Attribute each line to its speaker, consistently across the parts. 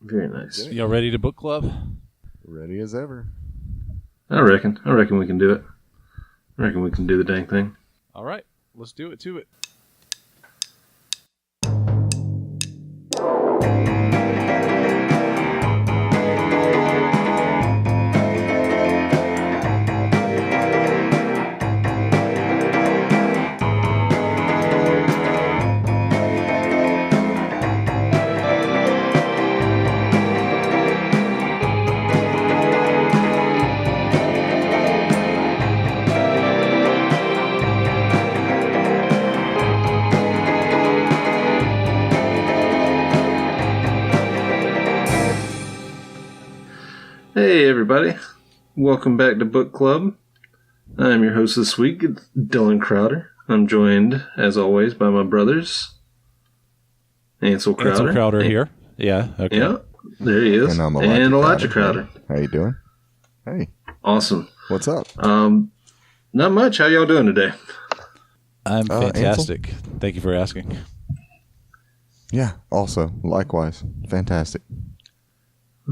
Speaker 1: Very nice.
Speaker 2: Y'all ready to book club?
Speaker 3: Ready as ever.
Speaker 1: I reckon we can do it. I reckon we can do the dang thing.
Speaker 2: All right, let's do it to it.
Speaker 1: Hey everybody, welcome back to Book Club. I'm your host this week, it's Dylan Crowder. I'm joined, as always, by my brothers, Ansel Crowder.
Speaker 2: Ansel Crowder here. Yeah, okay.
Speaker 1: Yeah, there he is.
Speaker 3: And I'm
Speaker 1: Elijah Crowder.
Speaker 3: How you doing? Hey.
Speaker 1: Awesome.
Speaker 3: What's up?
Speaker 1: Not much. How y'all doing today?
Speaker 2: I'm fantastic. Thank you for asking.
Speaker 3: Yeah, also, likewise. Fantastic.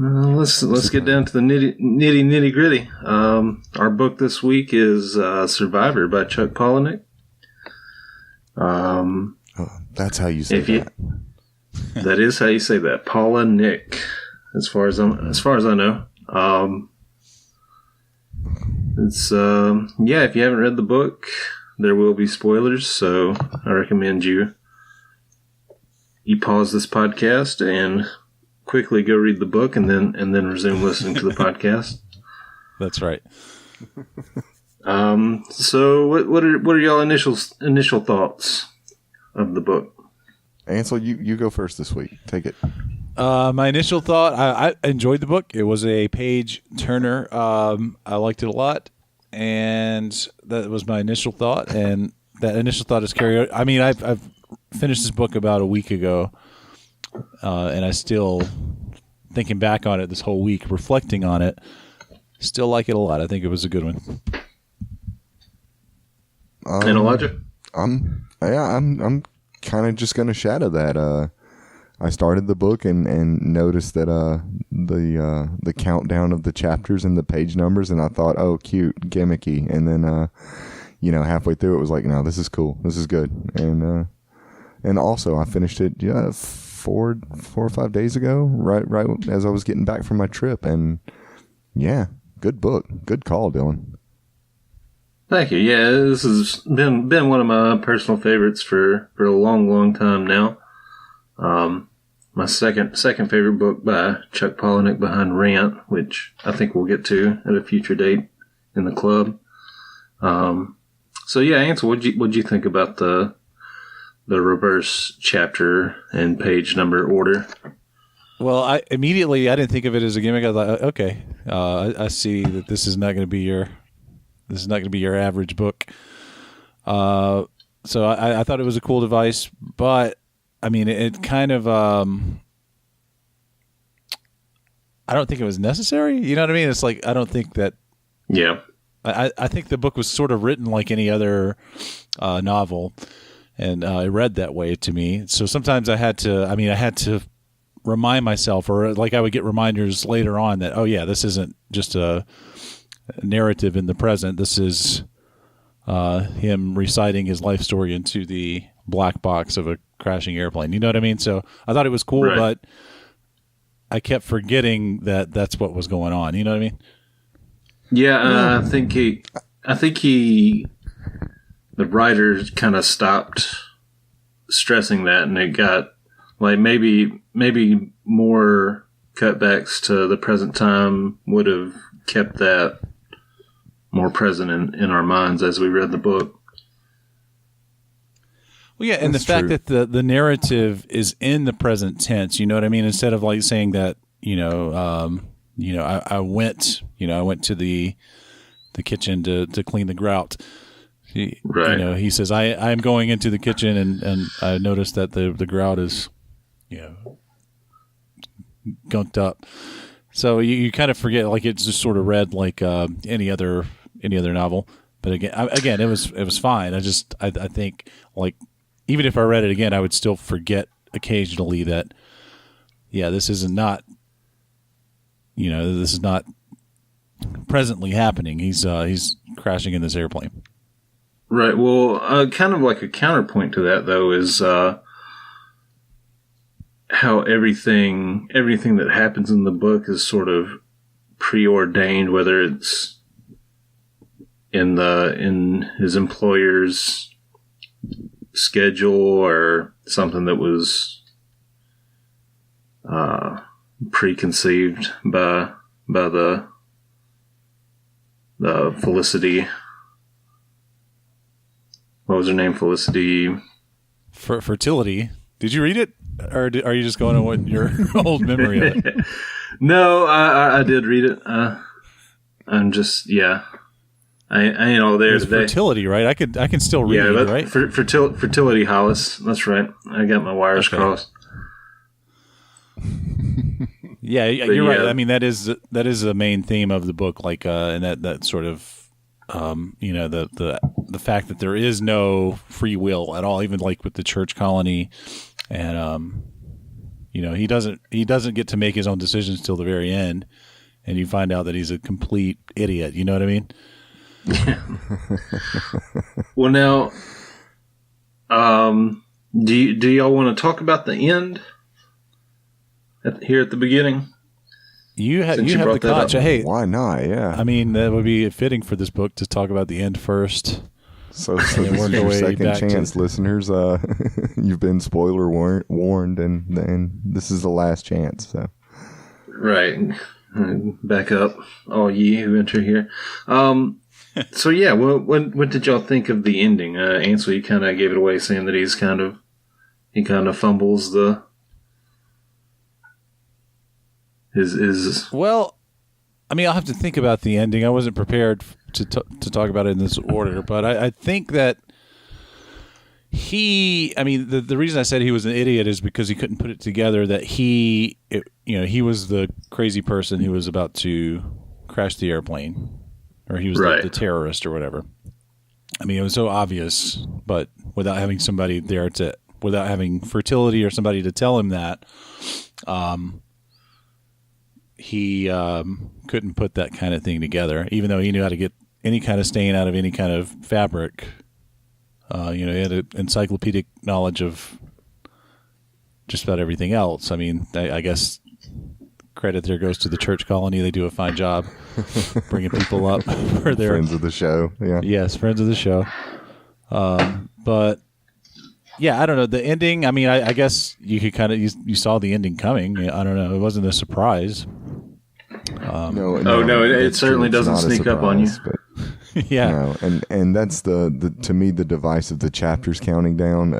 Speaker 1: Let's get down to the nitty gritty. Our book this week is Survivor by Chuck Palahniuk.
Speaker 3: That's how you say that.
Speaker 1: That is how you say that, Palahniuk. As far as I know, it's if you haven't read the book, there will be spoilers. So I recommend you pause this podcast and quickly go read the book and then resume listening to the podcast.
Speaker 2: That's right.
Speaker 1: So what are y'all initial thoughts of the book?
Speaker 3: Ansel, you go first this week. Take it.
Speaker 2: My initial thought, I enjoyed the book. It was a page turner. I liked it a lot, and that was my initial thought. And that initial thought is carried. I mean, I've finished this book about a week ago. And I still, thinking back on it this whole week, reflecting on it, still like it a lot. I think it was a good one.
Speaker 1: And Elijah?
Speaker 3: I'm kind of just gonna shadow that. I started the book and noticed that the countdown of the chapters and the page numbers, and I thought, oh, cute, gimmicky, and then halfway through it was like, no, this is cool, this is good, and also I finished it 4 or 5 days ago, right as I was getting back from my trip, and yeah, good book, good call, Dylan.
Speaker 1: Thank you. Yeah, this has been one of my personal favorites for a long time now. My second favorite book by Chuck Palahniuk behind Rant, which I think we'll get to at a future date in the club. So yeah, Ansel, what'd you think about the reverse chapter and page number order?
Speaker 2: Well, I didn't think of it as a gimmick. I thought, okay, I see that this is not going to be your average book. So I thought it was a cool device, but I mean, it kind of I don't think it was necessary. You know what I mean? It's like I don't think that.
Speaker 1: Yeah.
Speaker 2: I think the book was sort of written like any other novel. And it read that way to me. So sometimes I had to remind myself, or like I would get reminders later on that, oh yeah, this isn't just a narrative in the present. This is him reciting his life story into the black box of a crashing airplane. You know what I mean? So I thought it was cool, right. But I kept forgetting that that's what was going on. You know what I mean?
Speaker 1: Yeah, I think the writer kind of stopped stressing that, and it got like maybe more cutbacks to the present time would have kept that more present in our minds as we read the book.
Speaker 2: Well, yeah, and that's the fact that the narrative is in the present tense, you know what I mean? Instead of like saying that, I went to the kitchen to clean the grout.
Speaker 1: Right.
Speaker 2: He says, I'm going into the kitchen and I noticed that the grout is, gunked up. So you kind of forget, like it's just sort of read like any other novel. But again, it was fine. I think like even if I read it again, I would still forget occasionally that, yeah, this is not this is not presently happening. He's crashing in this airplane.
Speaker 1: Right. Well, kind of like a counterpoint to that, though, is how everything that happens in the book is sort of preordained, whether it's in his employer's schedule or something that was preconceived by the Felicity. What was her name? Felicity.
Speaker 2: Fertility. Did you read it, or are you just going on what your old memory of it?
Speaker 1: No, I did read it. I'm just I ain't all there
Speaker 2: it's
Speaker 1: today.
Speaker 2: Fertility, right? I can still read it, right?
Speaker 1: Fertility Hollis. That's right. I got my wires crossed.
Speaker 2: Yeah, you're right. I mean, that is a main theme of the book, like, and that sort of, the fact that there is no free will at all, even like with the church colony, and he doesn't get to make his own decisions till the very end, and you find out that he's a complete idiot. You know what I mean?
Speaker 1: Well, now, do y'all want to talk about the end here at the beginning?
Speaker 2: You have the conch. Hey,
Speaker 3: why not? Yeah.
Speaker 2: I mean, that would be fitting for this book to talk about the end first.
Speaker 3: So this is your second chance, listeners. You've been spoiler warned, and this is the last chance. So,
Speaker 1: right, back up, all ye who enter here. So yeah, what did y'all think of the ending? Ansel, you kind of gave it away, saying that he kind of fumbles his.
Speaker 2: Well, I mean, I'll have to think about the ending. I wasn't prepared to talk about it in this order, but I think that the reason I said he was an idiot is because he couldn't put it together that he was the crazy person who was about to crash the airplane, or he was the terrorist or whatever. I mean, it was so obvious, but without having somebody there without having Fertility or somebody to tell him that, he couldn't put that kind of thing together, even though he knew how to get any kind of stain out of any kind of fabric. He had an encyclopedic knowledge of just about everything else. I mean, I guess credit there goes to the church colony. They do a fine job bringing people up for their
Speaker 3: friends of the show. Yeah.
Speaker 2: Yes, friends of the show. But yeah, I don't know. The ending, I mean, I guess you could kind of, you saw the ending coming. I don't know. It wasn't a surprise.
Speaker 3: No,
Speaker 1: it certainly doesn't sneak up on you.
Speaker 3: But,
Speaker 2: yeah.
Speaker 3: And that's the to me, the device of the chapters counting down,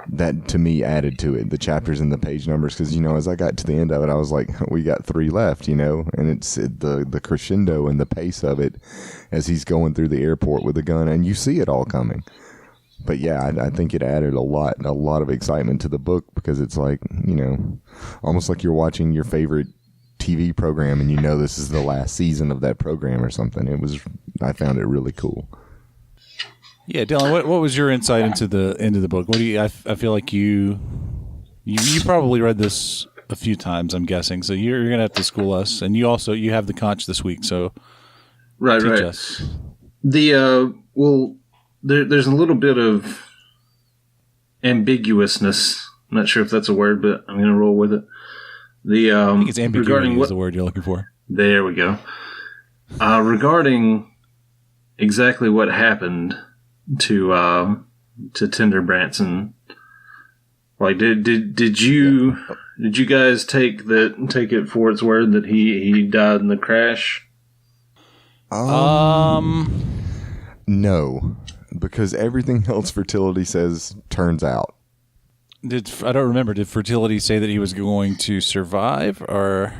Speaker 3: that to me added to it, the chapters and the page numbers. Because, as I got to the end of it, I was like, we got 3 left, and it's the crescendo and the pace of it as he's going through the airport with a gun, and you see it all coming. But yeah, I think it added a lot of excitement to the book, because it's like, almost like you're watching your favorite TV program and this is the last season of that program or something. I found it really cool.
Speaker 2: Yeah, Dylan, what was your insight into the end of the book? What do you? I feel like you probably read this a few times, I'm guessing. So you're gonna have to school us, and you have the conch this week. So teach us.
Speaker 1: The there's a little bit of ambiguousness. I'm not sure if that's a word, but I'm gonna roll with it.
Speaker 2: I think it's ambiguity is the word you're looking for.
Speaker 1: There we go. Regarding exactly what happened to Tender Branson, like did you guys take it for its word that he died in the crash?
Speaker 3: No, because everything else Fertility says turns out.
Speaker 2: I don't remember. Did Fertility say that he was going to survive, or?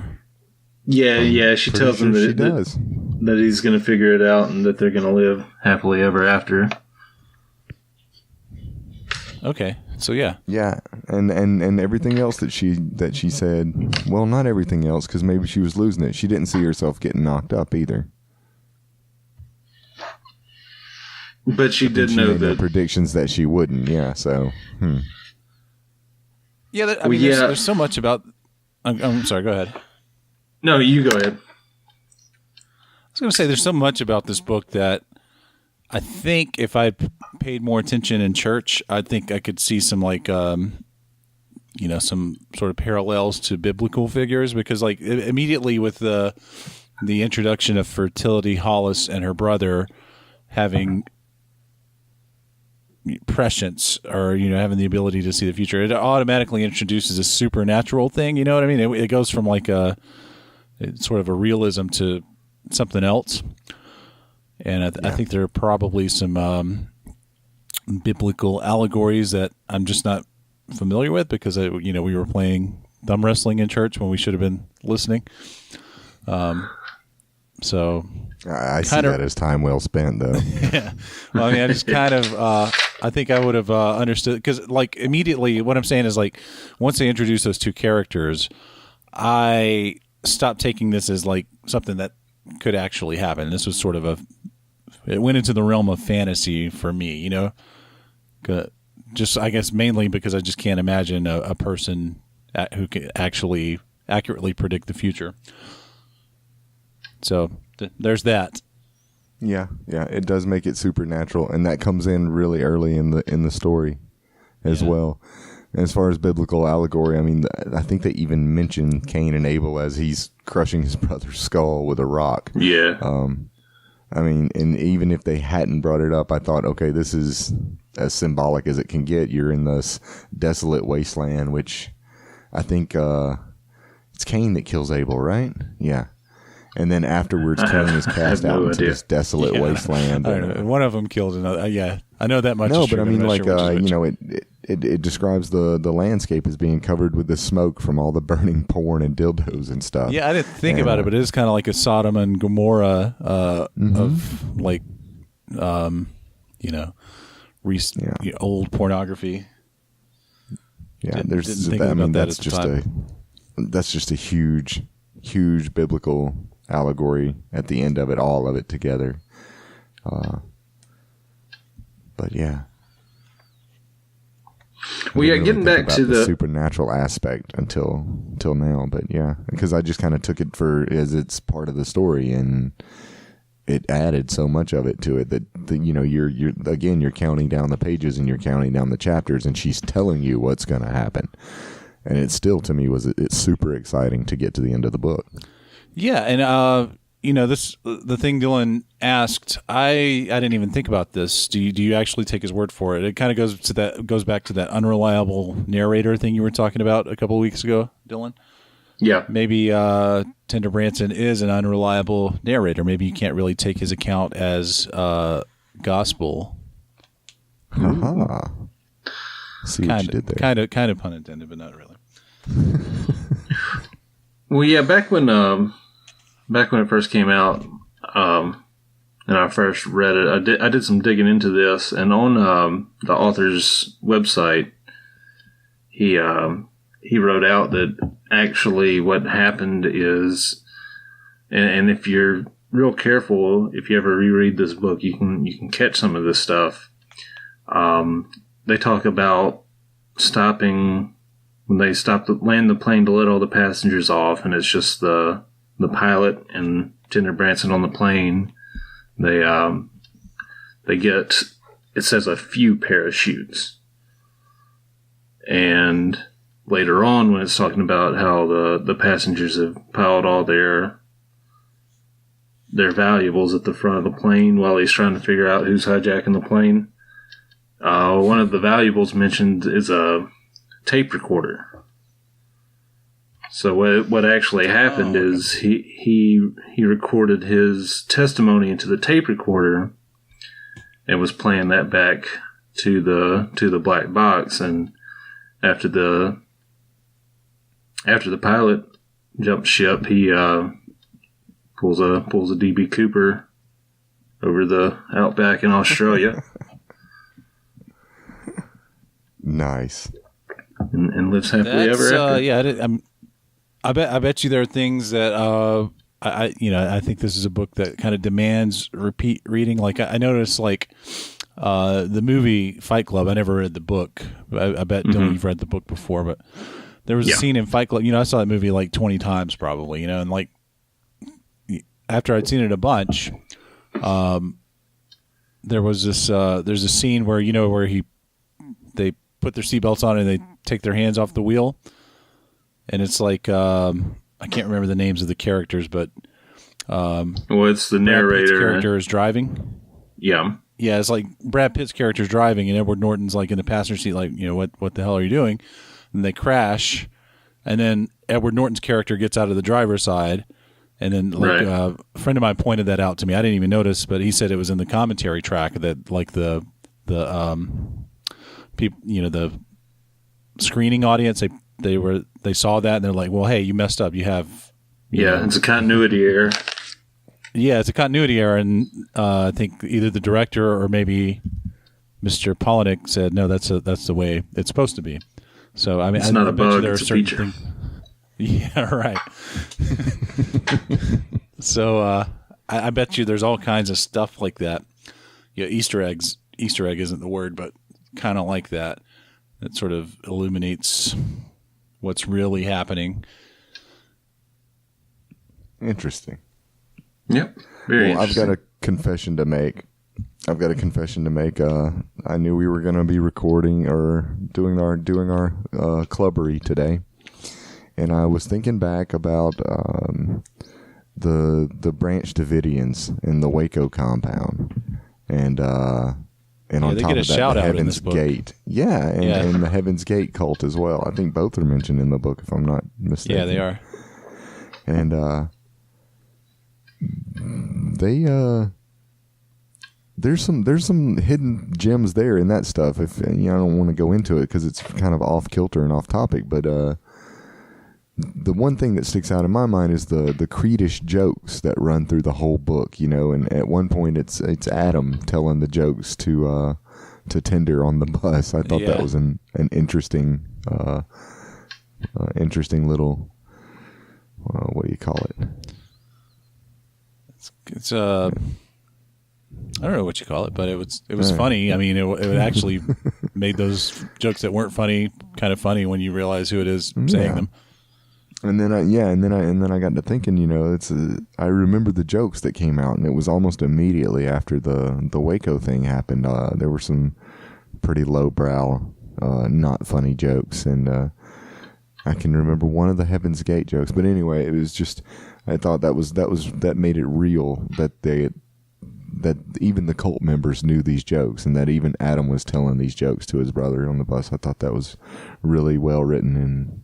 Speaker 1: Yeah. She tells him that he's going to figure it out and that they're going to live happily ever after.
Speaker 2: Okay, so yeah,
Speaker 3: and everything else that she said. Well, not everything else, because maybe she was losing it. She didn't see herself getting knocked up either.
Speaker 1: But she did know that
Speaker 3: no predictions that she wouldn't. Yeah, so.
Speaker 2: Yeah, there's so much about. I'm sorry. Go ahead.
Speaker 1: No, you go ahead.
Speaker 2: I was going to say there's so much about this book that I think if I paid more attention in church, I think I could see some some sort of parallels to biblical figures, because like immediately with the introduction of Fertility Hollis and her brother having prescience, or having the ability to see the future, it automatically introduces a supernatural thing. You know what I mean? It goes from like it's sort of a realism to something else. And I think there are probably some biblical allegories that I'm just not familiar with, because we were playing thumb wrestling in church when we should have been listening. So
Speaker 3: I see that as time well spent, though.
Speaker 2: Yeah. Well, I mean, I just kind of I think I would have understood, because like immediately what I'm saying is, like, once they introduce those two characters, I stopped taking this as like something that could actually happen. This was sort of it went into the realm of fantasy for me, just I guess mainly because I just can't imagine a person who can actually accurately predict the future. So there's that.
Speaker 3: Yeah, it does make it supernatural, and that comes in really early in the story as well. And as far as biblical allegory, I mean, I think they even mention Cain and Abel as he's crushing his brother's skull with a rock.
Speaker 1: Yeah.
Speaker 3: I mean, and even if they hadn't brought it up, I thought, okay, this is as symbolic as it can get. You're in this desolate wasteland, which I think it's Cain that kills Abel, right? Yeah. And then afterwards, Cain is cast out into this desolate wasteland.
Speaker 2: I don't know. One of them killed another. Yeah, I know that much.
Speaker 3: No, but I mean, like, it describes the landscape as being covered with the smoke from all the burning porn and dildos and stuff.
Speaker 2: Yeah, I didn't think about it, but it is kind of like a Sodom and Gomorrah of like, old pornography.
Speaker 3: Yeah, that's just a huge biblical allegory at the end of it, all of it together. But yeah.
Speaker 1: Well, yeah, getting back to the
Speaker 3: supernatural aspect until now, but yeah, because I just kind of took it as it's part of the story, and it added so much of it to it that you're counting down the pages and you're counting down the chapters, and she's telling you what's going to happen, and it still, to me, it's super exciting to get to the end of the book. Yeah,
Speaker 2: and the thing Dylan asked, I didn't even think about this. Do you actually take his word for it? It kind of goes back to that unreliable narrator thing you were talking about a couple of weeks ago, Dylan.
Speaker 1: Yeah,
Speaker 2: maybe Tender Branson is an unreliable narrator. Maybe you can't really take his account as gospel.
Speaker 3: See what you did there.
Speaker 2: Kind of pun intended, but not really.
Speaker 1: Well, yeah, back when it first came out, and I first read it, I did some digging into this, and on the author's website, he wrote out that actually what happened is, and if you're real careful, if you ever reread this book, you can catch some of this stuff. They talk about stopping. When they land the plane to let all the passengers off, and it's just the pilot and Tender Branson on the plane, they get, it says, a few parachutes. And later on, when it's talking about how the passengers have piled all their valuables at the front of the plane while he's trying to figure out who's hijacking the plane, one of the valuables mentioned is a tape recorder. So what actually happened is he recorded his testimony into the tape recorder and was playing that back to the black box, and after the pilot jumped ship, he pulls a DB Cooper over the outback in Australia.
Speaker 3: Nice.
Speaker 1: And lives happily ever after.
Speaker 2: Yeah, I bet you there are things that I think this is a book that kind of demands repeat reading. Like I noticed, like the movie Fight Club. I never read the book. I bet Dylan, you've read the book before, but There was a scene in Fight Club. I saw that movie like 20 times probably. And like after I'd seen it a bunch, there was this. There's a scene where where they put their seatbelts on and they take their hands off the wheel, and it's like I can't remember the names of the characters, but
Speaker 1: it's the narrator.
Speaker 2: Brad Pitt's character is driving.
Speaker 1: Yeah.
Speaker 2: Yeah, it's like Brad Pitt's character's driving, and Edward Norton's like in the passenger seat, like, what the hell are you doing? And they crash, and then Edward Norton's character gets out of the driver's side, and then a friend of mine pointed that out to me. I didn't even notice, but he said it was in the commentary track that like the people, the screening audience, they saw that and they're like, well, hey, you messed up. You have
Speaker 1: it's a continuity error.
Speaker 2: Yeah, it's a continuity error, and I think either the director or maybe Mr. Palahniuk said, no, that's the way it's supposed to be. So I mean,
Speaker 1: it's not a bug; it's a feature.
Speaker 2: Yeah, right. So I bet you there's all kinds of stuff like that. Easter eggs. Easter egg isn't the word, but kind of like that. That sort of illuminates what's really happening.
Speaker 3: Interesting.
Speaker 1: Yep. Very
Speaker 3: I've got a confession to make. I knew we were going to be recording or doing our clubbery today, and I was thinking back about the Branch Davidians in the Waco compound, and on top of that, the Heaven's Gate. Yeah, and the Heaven's Gate cult as well. I think both are mentioned in the book, if I'm not mistaken.
Speaker 2: Yeah, they are.
Speaker 3: And there's some hidden gems there in that stuff. If I don't want to go into it because it's kind of off kilter and off topic, but the one thing that sticks out in my mind is the Creedish jokes that run through the whole book. And at one point it's Adam telling the jokes to Tinder on the bus. I thought that was an interesting little what do you call it?
Speaker 2: It's I don't know what you call it, but it was funny. I mean, it actually made those jokes that weren't funny kind of funny when you realize who it is saying them.
Speaker 3: And then I got to thinking, I remember the jokes that came out, and it was almost immediately after the Waco thing happened. There were some pretty lowbrow, not funny jokes, and I can remember one of the Heaven's Gate jokes. But anyway, it was just, I thought that made it real that even the cult members knew these jokes, and that even Adam was telling these jokes to his brother on the bus. I thought that was really well written, and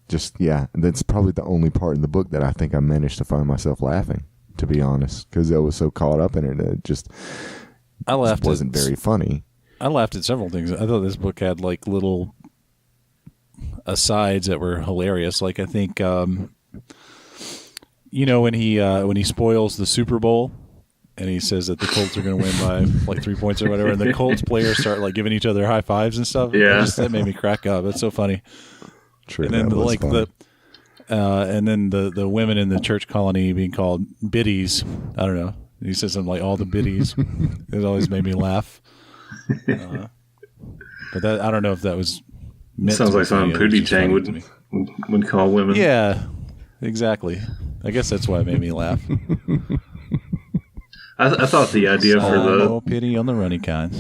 Speaker 3: just, that's probably the only part in the book that I think I managed to find myself laughing, to be honest, because I was so caught up in it. It just wasn't very funny.
Speaker 2: I laughed at several things. I thought this book had like little asides that were hilarious. Like I think, when he spoils the Super Bowl, and he says that the Colts are going to win by like 3 points or whatever, and the Colts players start like giving each other high fives and stuff.
Speaker 1: Yeah,
Speaker 2: that made me crack up. It's so funny.
Speaker 3: True.
Speaker 2: And then the women in the church colony being called biddies. I don't know. He says something like all the biddies. It always made me laugh. But that, I don't know if that was.
Speaker 1: Sounds like something Pootie Chang would call women.
Speaker 2: Yeah, exactly. I guess that's why it made me laugh.
Speaker 1: I thought the idea for the
Speaker 2: pity on the runny kind.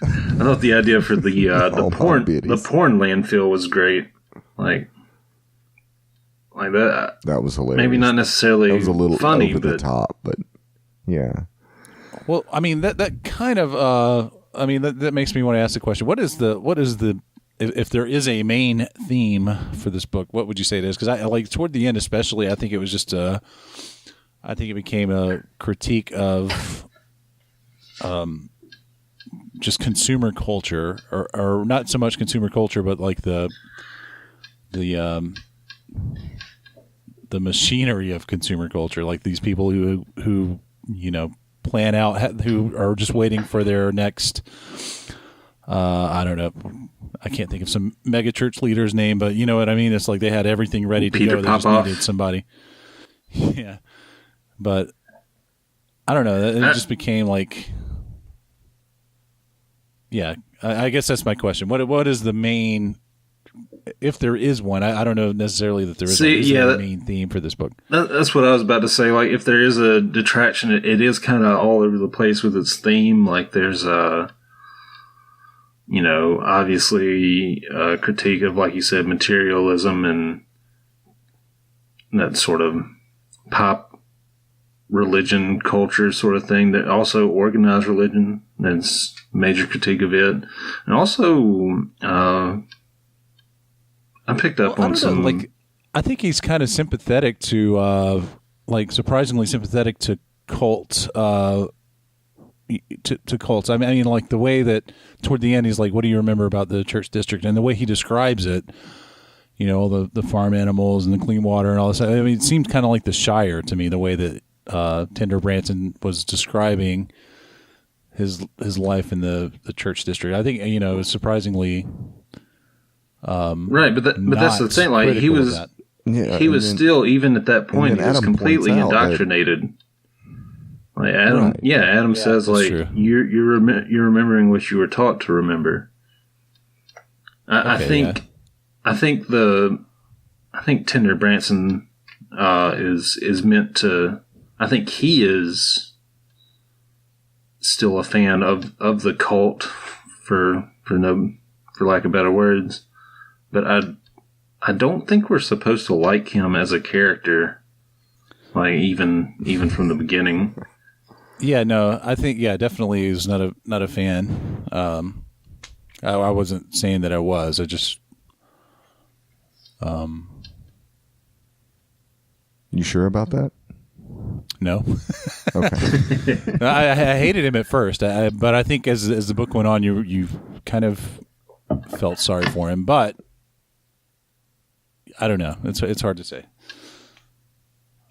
Speaker 1: I thought the idea for the porn landfill was great. Like that.
Speaker 3: That was hilarious.
Speaker 1: Maybe not necessarily.
Speaker 3: That was a little
Speaker 1: funny,
Speaker 3: over the top, but yeah.
Speaker 2: Well, I mean that kind of that makes me want to ask the question: what is the if there is a main theme for this book, what would you say it is? Because I like toward the end, especially, I think it was just I think it became a critique of just consumer culture, or not so much consumer culture, but like the machinery of consumer culture, like these people who plan out, who are just waiting for their next. I don't know. I can't think of some mega church leader's name, but you know what I mean? It's like they had everything ready to go. They just needed somebody. Yeah. But I don't know. It just became like, I guess that's my question. What is the main if there is one, I don't know necessarily that there is.
Speaker 1: See,
Speaker 2: a main theme for this book.
Speaker 1: That's what I was about to say. Like, if there is a detraction, it is kind of all over the place with its theme. Like, there's obviously a critique of, like you said, materialism and that sort of pop religion culture sort of thing. That also organized religion. That's a major critique of it. And also, I picked up on some.
Speaker 2: I think he's kind of sympathetic to, surprisingly sympathetic to cults. To cults. I mean, like the way that toward the end he's like, "What do you remember about the church district?" And the way he describes it, all the farm animals and the clean water and all this. I mean, it seemed kind of like the Shire to me. The way that Tender Branson was describing his life in the church district. I think it was surprisingly
Speaker 1: right, but that's the thing. Like he was still, even at that point, he was completely indoctrinated. Like Adam, right. Adam says like true. you're remembering what you were taught to remember. I think Tender Branson is meant to. I think he is still a fan of the cult, for lack of better words, but I don't think we're supposed to like him as a character, like even from the beginning.
Speaker 2: Yeah, no, I think definitely is not a fan. I wasn't saying that I was. I just
Speaker 3: You sure about that?
Speaker 2: No.
Speaker 3: Okay.
Speaker 2: I hated him at first, but I think as the book went on, you kind of felt sorry for him. But I don't know. It's hard to say.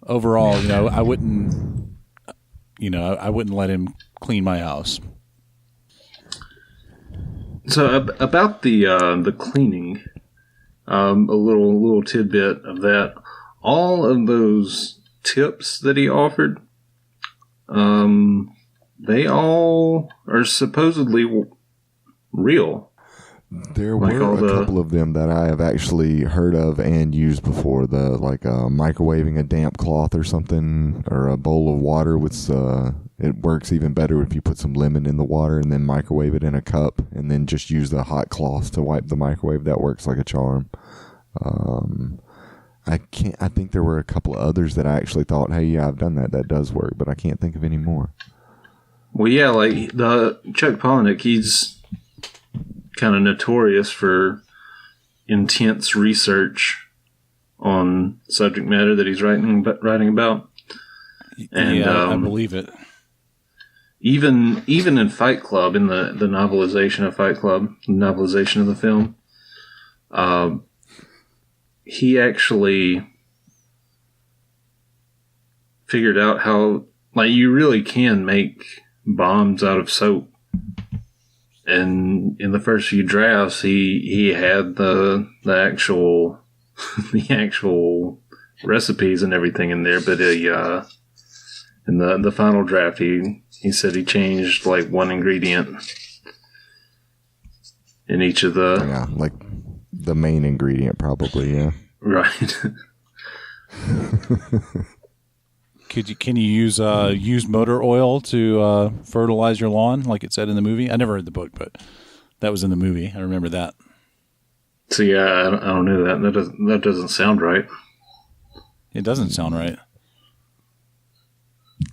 Speaker 2: Overall, I wouldn't let him clean my house.
Speaker 1: So about the cleaning, a little tidbit of that. All of those tips that he offered, they all are supposedly real.
Speaker 3: There were a couple of them that I have actually heard of and used before. Microwaving a damp cloth or something, or a bowl of water with it works even better if you put some lemon in the water and then microwave it in a cup and then just use the hot cloth to wipe the microwave. That works like a charm. I think there were a couple of others that I actually thought, hey, yeah, I've done that. That does work, but I can't think of any more.
Speaker 1: Well, yeah, like the Chuck Palahniuk, he's kind of notorious for intense research on subject matter that he's writing about. And
Speaker 2: I believe it.
Speaker 1: Even in Fight Club, in the novelization of Fight Club, the novelization of the film, he actually figured out how, like, you really can make bombs out of soap. And in the first few drafts, he had the actual the actual recipes and everything in there, but in the final draft, he said he changed like one ingredient in each of the
Speaker 3: like the main ingredient, probably. Yeah,
Speaker 1: right.
Speaker 2: Can you use motor oil to fertilize your lawn, like it said in the movie? I never read the book, but that was in the movie. I remember that.
Speaker 1: So yeah, I don't know that. That doesn't sound right.
Speaker 2: It doesn't sound right.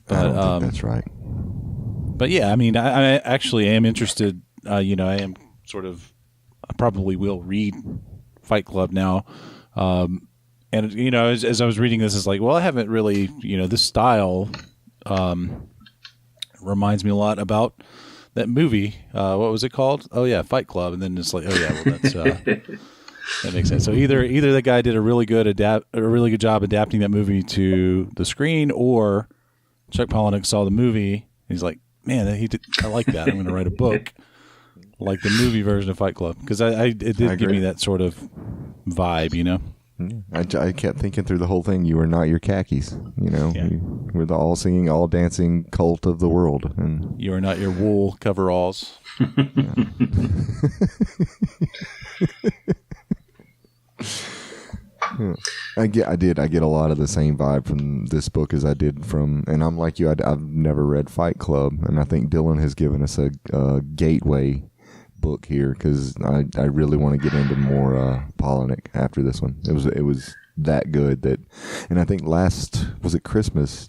Speaker 2: But,
Speaker 3: I don't think that's right.
Speaker 2: But yeah, I mean, I actually am interested. I am sort of. I probably will read Fight Club now. And, as I was reading this, it's like, well, I haven't really, this style reminds me a lot about that movie. What was it called? Oh, yeah, Fight Club. And then it's like, oh, yeah, well, that's that makes sense. So either the guy did a really good job adapting that movie to the screen, or Chuck Palahniuk saw the movie and he's like, man, I like that. I'm going to write a book like the movie version of Fight Club, because it did give me that sort of vibe,
Speaker 3: I kept thinking through the whole thing, you are not your khakis.
Speaker 2: Yeah.
Speaker 3: We're the all singing, all dancing cult of the world, and
Speaker 2: you are not your wool coveralls.
Speaker 3: I get a lot of the same vibe from this book as I did from, and I'm like you, I've never read Fight Club, and I think Dylan has given us a gateway book here because I really want to get into more Palahniuk after this one. It was that good that, and I think was it Christmas,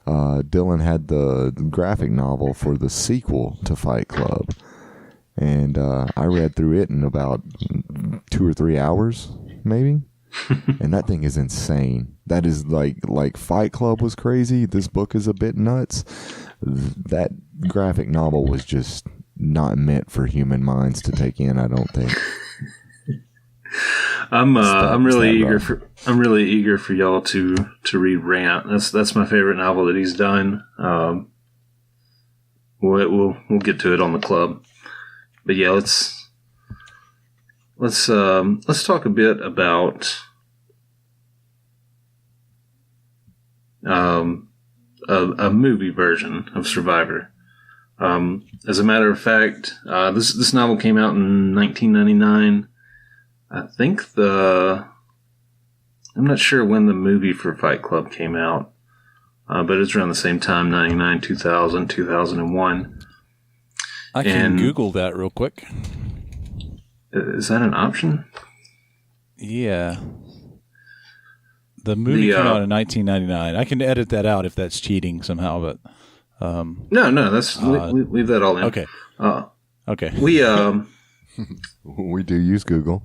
Speaker 3: Dylan had the graphic novel for the sequel to Fight Club, and I read through it in about 2 or 3 hours maybe. And that thing is insane. That is like Fight Club was crazy. This book is a bit nuts. That graphic novel was just not meant for human minds to take in, I don't think.
Speaker 1: I'm really eager for y'all to read Rant. That's my favorite novel that he's done. We'll get to it on the club. But yeah, let's talk a bit about a movie version of Survivor. As a matter of fact, this novel came out in 1999. I think I'm not sure when the movie for Fight Club came out, but it's around the same time, 99, 2000, 2001.
Speaker 2: I can Google that real quick.
Speaker 1: Is that an option?
Speaker 2: Yeah. The movie came out in 1999. I can edit that out if that's cheating somehow, but
Speaker 1: no, that's leave that all in.
Speaker 2: Okay. Okay.
Speaker 3: We do use Google.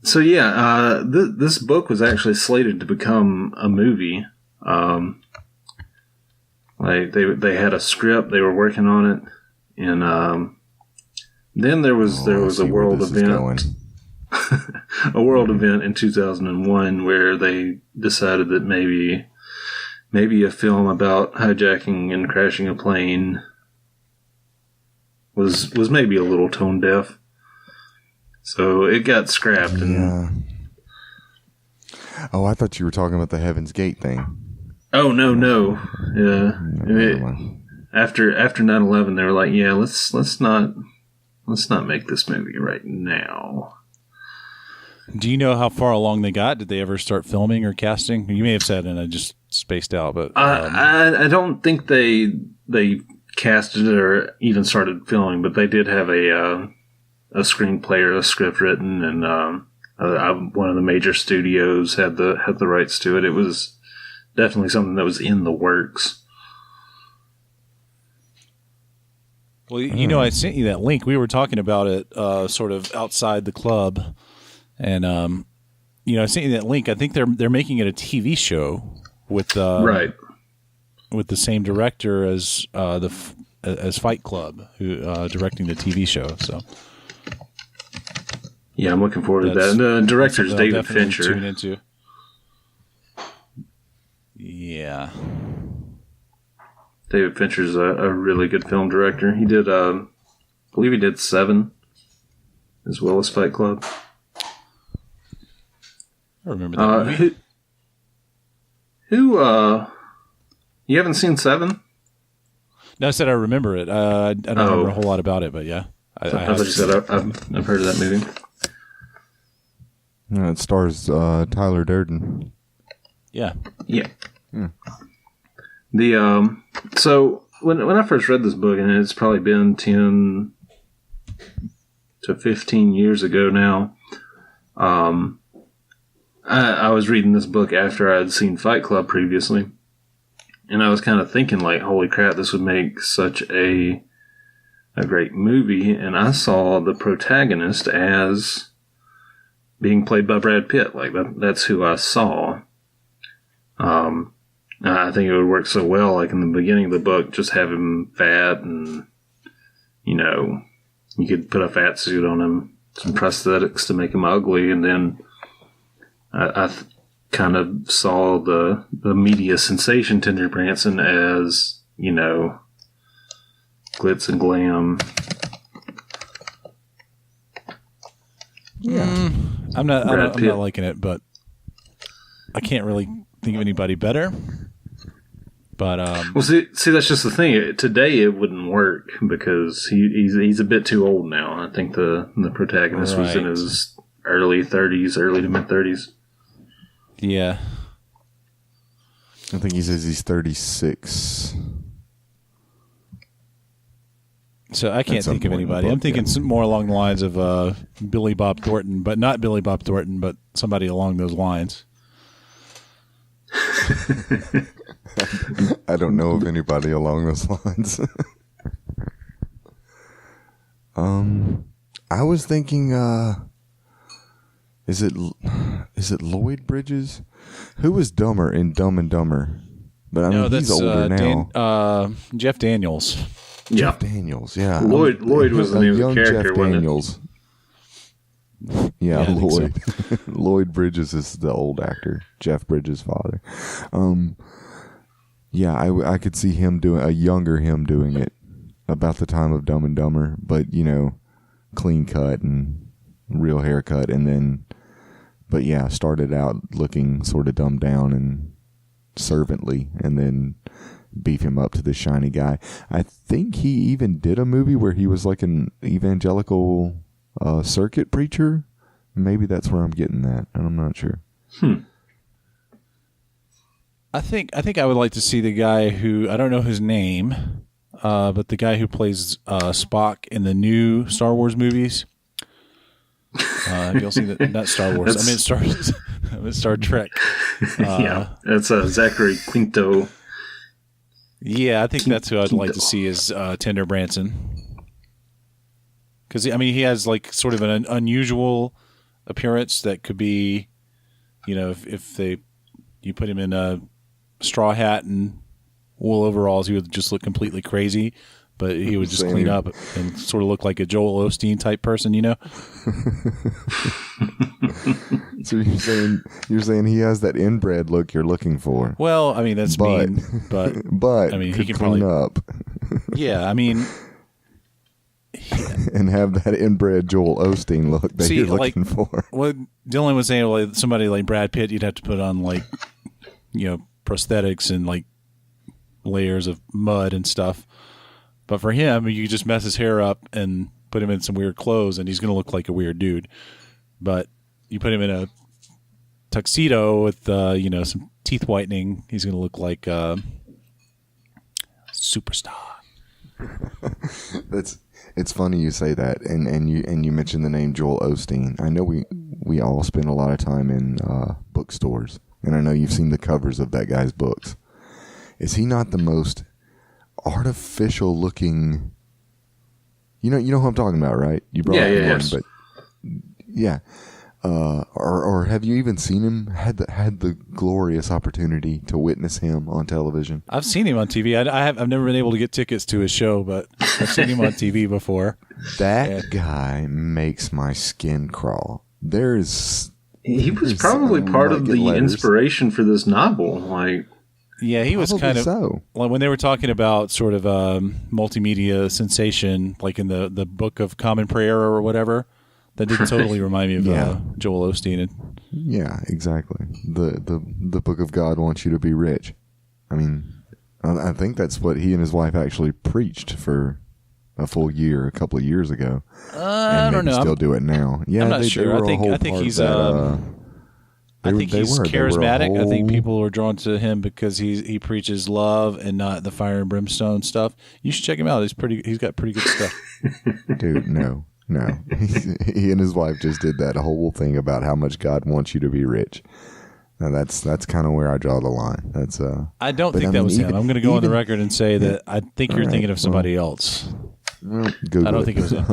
Speaker 1: So yeah, this book was actually slated to become a movie. Like they had a script, they were working on it, and then there was a world event, a world event in 2001 where they decided that maybe a film about hijacking and crashing a plane was maybe a little tone deaf. So it got scrapped.
Speaker 3: Yeah. Oh, I thought you were talking about the Heaven's Gate thing.
Speaker 1: Oh, no. Yeah. After 9/11, they were like, yeah, let's not make this movie right now.
Speaker 2: Do you know how far along they got? Did they ever start filming or casting? You may have said, and I just spaced out. But
Speaker 1: I don't think they casted it or even started filming, but they did have a screenplay or a script written, and one of the major studios had the rights to it. It was definitely something that was in the works.
Speaker 2: Well, I sent you that link. We were talking about it sort of outside the club, and I sent you that link. I think they're making it a TV show with
Speaker 1: right
Speaker 2: with the same director as as Fight Club, who directing the TV show. So.
Speaker 1: Yeah, I'm looking forward to that. And the director's David Fincher.
Speaker 2: Tune into. Yeah.
Speaker 1: David Fincher's a really good film director. He did, I believe he did Seven, as well as Fight Club.
Speaker 2: I remember that movie.
Speaker 1: Who you haven't seen Seven?
Speaker 2: No, I said I remember it. I don't remember a whole lot about it, but yeah.
Speaker 1: I thought you said I've heard of that movie.
Speaker 3: It stars Tyler Durden.
Speaker 2: Yeah.
Speaker 1: Yeah. The so when I first read this book, and it's probably been 10 to 15 years ago now, I was reading this book after I had seen Fight Club previously, and I was kind of thinking like, holy crap, this would make such a great movie. And I saw the protagonist as being played by Brad Pitt. Like that's who I saw. I think it would work so well, like in the beginning of the book, just have him fat and, you could put a fat suit on him, some prosthetics to make him ugly, and then I kind of saw the media sensation Tender Branson as, glitz and glam.
Speaker 2: Yeah. I'm not liking it, but I can't really think of anybody better. But
Speaker 1: well, see, that's just the thing. Today it wouldn't work because he's a bit too old now. I think the protagonist was in his early 30s, early to mid 30s.
Speaker 2: Yeah,
Speaker 3: I think he says he's 36.
Speaker 2: So I can't think of anybody. I'm thinking more along the lines of Billy Bob Thornton, but not Billy Bob Thornton, but somebody along those lines.
Speaker 3: I don't know of anybody along those lines. I was thinking, is it Lloyd Bridges? Who was dumber in Dumb and Dumber? But I mean, he's older now.
Speaker 2: Jeff Daniels.
Speaker 3: Jeff Daniels, yeah.
Speaker 1: Lloyd was the name of the character,
Speaker 3: Jeff Daniels. Yeah, Lloyd. Lloyd Bridges is the old actor, Jeff Bridges' father. Yeah, I could see him doing a younger him doing it about the time of Dumb and Dumber, but clean cut and real haircut, and then, but yeah, started out looking sort of dumbed down and servantly, and then beef him up to this shiny guy. I think he even did a movie where he was like an evangelical circuit preacher. Maybe that's where I'm getting that, and I'm not sure.
Speaker 2: I think I would like to see the guy who, I don't know his name, but the guy who plays Spock in the new Star Wars movies. Have you all seen that? Not Star Wars. I mean Star Trek.
Speaker 1: Yeah, that's Zachary Quinto.
Speaker 2: Yeah, I think that's who I'd like to see is Tender Branson. Because, I mean, he has like sort of an unusual appearance that could be, if you put him in a straw hat and wool overalls, he would just look completely crazy. But he would just clean up and sort of look like a Joel Osteen type person,
Speaker 3: So you're saying he has that inbred look you're looking for?
Speaker 2: Well, I mean that's mean, but
Speaker 3: I mean he can clean up.
Speaker 2: Yeah, I mean,
Speaker 3: and have that inbred Joel Osteen look that you're looking for.
Speaker 2: What Dylan was saying, like somebody like Brad Pitt, you'd have to put on like prosthetics and like layers of mud and stuff. But for him, you just mess his hair up and put him in some weird clothes, and he's going to look like a weird dude. But you put him in a tuxedo with, some teeth whitening, he's going to look like a superstar.
Speaker 3: It's funny you say that, and you mentioned the name Joel Osteen. I know we all spend a lot of time in bookstores, and I know you've seen the covers of that guy's books. Is he not the most artificial looking? You know who I'm talking about, right? You brought up one, but yeah. Or have you even seen him? Had the glorious opportunity to witness him on television?
Speaker 2: I've seen him on TV. I've never been able to get tickets to his show, but I've seen him on TV before.
Speaker 3: That guy makes my skin crawl.
Speaker 1: He was probably part of the inspiration for this novel.
Speaker 2: Yeah, he was kind of
Speaker 3: so.
Speaker 2: When they were talking about sort of multimedia sensation, like in the Book of Common Prayer or whatever. That did totally remind me of Joel Osteen.
Speaker 3: Yeah, exactly. The Book of God wants you to be rich. I mean, I think that's what he and his wife actually preached for a full year, a couple of years ago.
Speaker 2: I don't know.
Speaker 3: Still do it now. Yeah,
Speaker 2: I'm not sure. I think he's charismatic. I think people are drawn to him because he preaches love and not the fire and brimstone stuff. You should check him out. He's got pretty good stuff.
Speaker 3: Dude, no. He and his wife just did that whole thing about how much God wants you to be rich. Now that's kind of where I draw the line.
Speaker 2: I don't think that was him. I'm going to go on the record and say that I think you're thinking of somebody else. I don't think it was him.